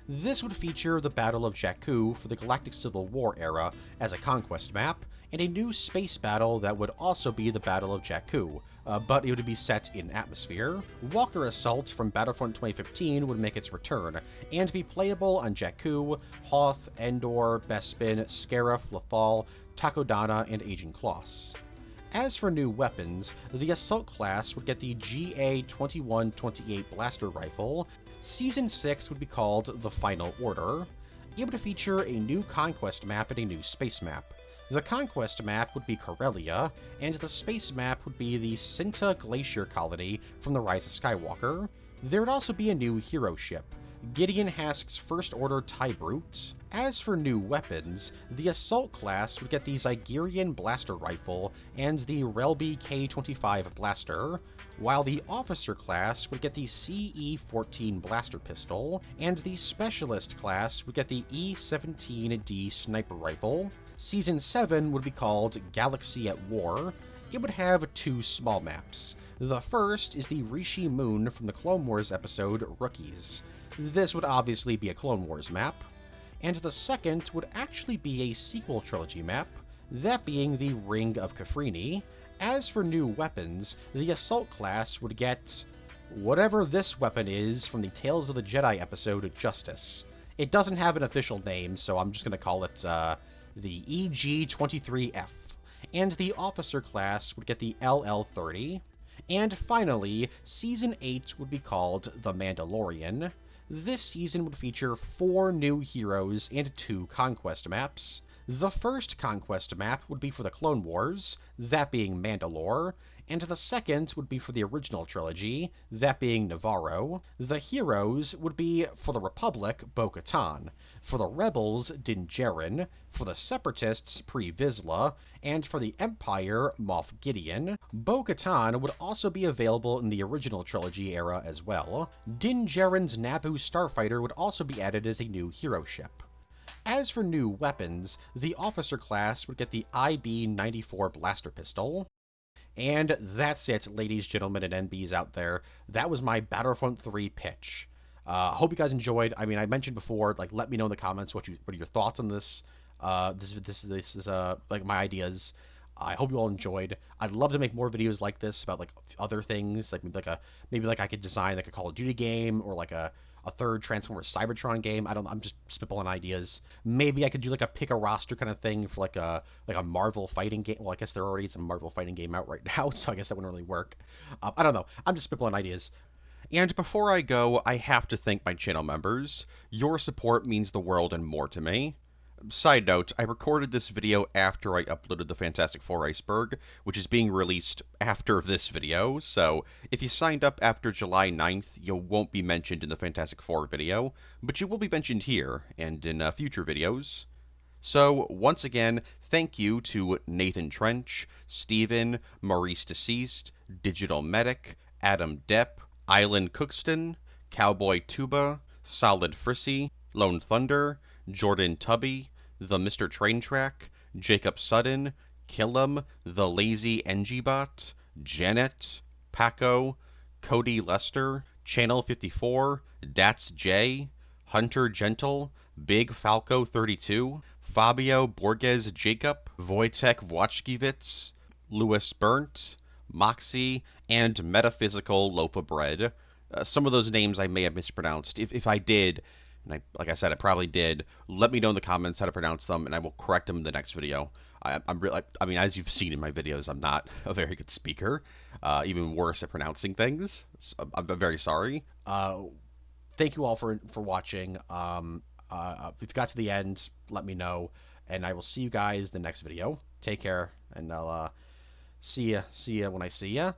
This would feature the Battle of Jakku for the Galactic Civil War era as a conquest map, and a new space battle that would also be the Battle of Jakku, but it would be set in atmosphere. Walker Assault from Battlefront 2015 would make its return, and be playable on Jakku, Hoth, Endor, Bespin, Scarif, Lothal, Takodana, and Agent Kloss. As for new weapons, the Assault class would get the GA-2128 Blaster Rifle. Season 6 would be called The Final Order. It would feature a new conquest map and a new space map. The conquest map would be Corellia, and the space map would be the Cinta Glacier Colony from The Rise of Skywalker. There would also be a new hero ship, Gideon Hask's First Order TIE Brute. As for new weapons, the Assault class would get the Zygerian Blaster Rifle and the Relby K-25 Blaster, while the Officer class would get the CE-14 Blaster Pistol, and the Specialist class would get the E-17D Sniper Rifle. Season 7 would be called Galaxy at War. It would have two small maps. The first is the Rishi Moon from the Clone Wars episode Rookies. This would obviously be a Clone Wars map. And the second would actually be a sequel trilogy map, that being the Ring of Kafrini. As for new weapons, the Assault class would get whatever this weapon is from the Tales of the Jedi episode Justice. It doesn't have an official name, so I'm just going to call it the EG-23F. And the Officer class would get the LL-30. And finally, Season 8 would be called The Mandalorian. This season would feature 4 new heroes and 2 conquest maps. The first conquest map would be for the Clone Wars, that being Mandalore, and the second would be for the original trilogy, that being Navarro. The heroes would be for the Republic, Bo-Katan, for the Rebels, Din Djarin, for the Separatists, Pre Vizsla, and for the Empire, Moff Gideon. Bo-Katan would also be available in the original trilogy era as well. Din Djarin's Naboo Starfighter would also be added as a new hero ship. As for new weapons, the Officer class would get the IB-94 Blaster Pistol. And that's it, ladies, gentlemen, and NBs out there. That was my Battlefront 3 pitch. I hope you guys enjoyed. I mean, I mentioned before, like, let me know in the comments what are your thoughts on this. This is like my ideas. I hope you all enjoyed. I'd love to make more videos like this about like other things, like maybe I could design like a Call of Duty game or like a third Transformers Cybertron game. I'm just spitballing ideas. Maybe I could do like a pick a roster kind of thing for like a Marvel fighting game. Well, I guess there already is a Marvel fighting game out right now, so I guess that wouldn't really work. I don't know. I'm just spitballing ideas. And before I go, I have to thank my channel members. Your support means the world and more to me. Side note, I recorded this video after I uploaded the Fantastic Four Iceberg, which is being released after this video, so if you signed up after July 9th, you won't be mentioned in the Fantastic Four video, but you will be mentioned here, and in future videos. So, once again, thank you to Nathan Trench, Steven, Maurice Deceased, Digital Medic, Adam Depp, Island Cookston, Cowboy Tuba, Solid Frissy, Lone Thunder, Jordan Tubby, The Mr. Train Track, Jacob Sutton, Killam, The Lazy NGBot, Janet, Paco, Cody Lester, Channel 54, Dats J, Hunter Gentle, Big Falco 32, Fabio Borges Jacob, Wojtek Właszkiewicz, Louis Burnt, Moxie, and Metaphysical Loaf of Bread. Some of those names I may have mispronounced. If I did, And like I said, I probably did. Let me know in the comments how to pronounce them, and I will correct them in the next video. I'm really, I mean, as you've seen in my videos, I'm not a very good speaker, even worse at pronouncing things. So I'm very sorry. Thank you all for watching. If you got to the end, let me know, and I will see you guys in the next video. Take care, and I'll see ya when I see ya.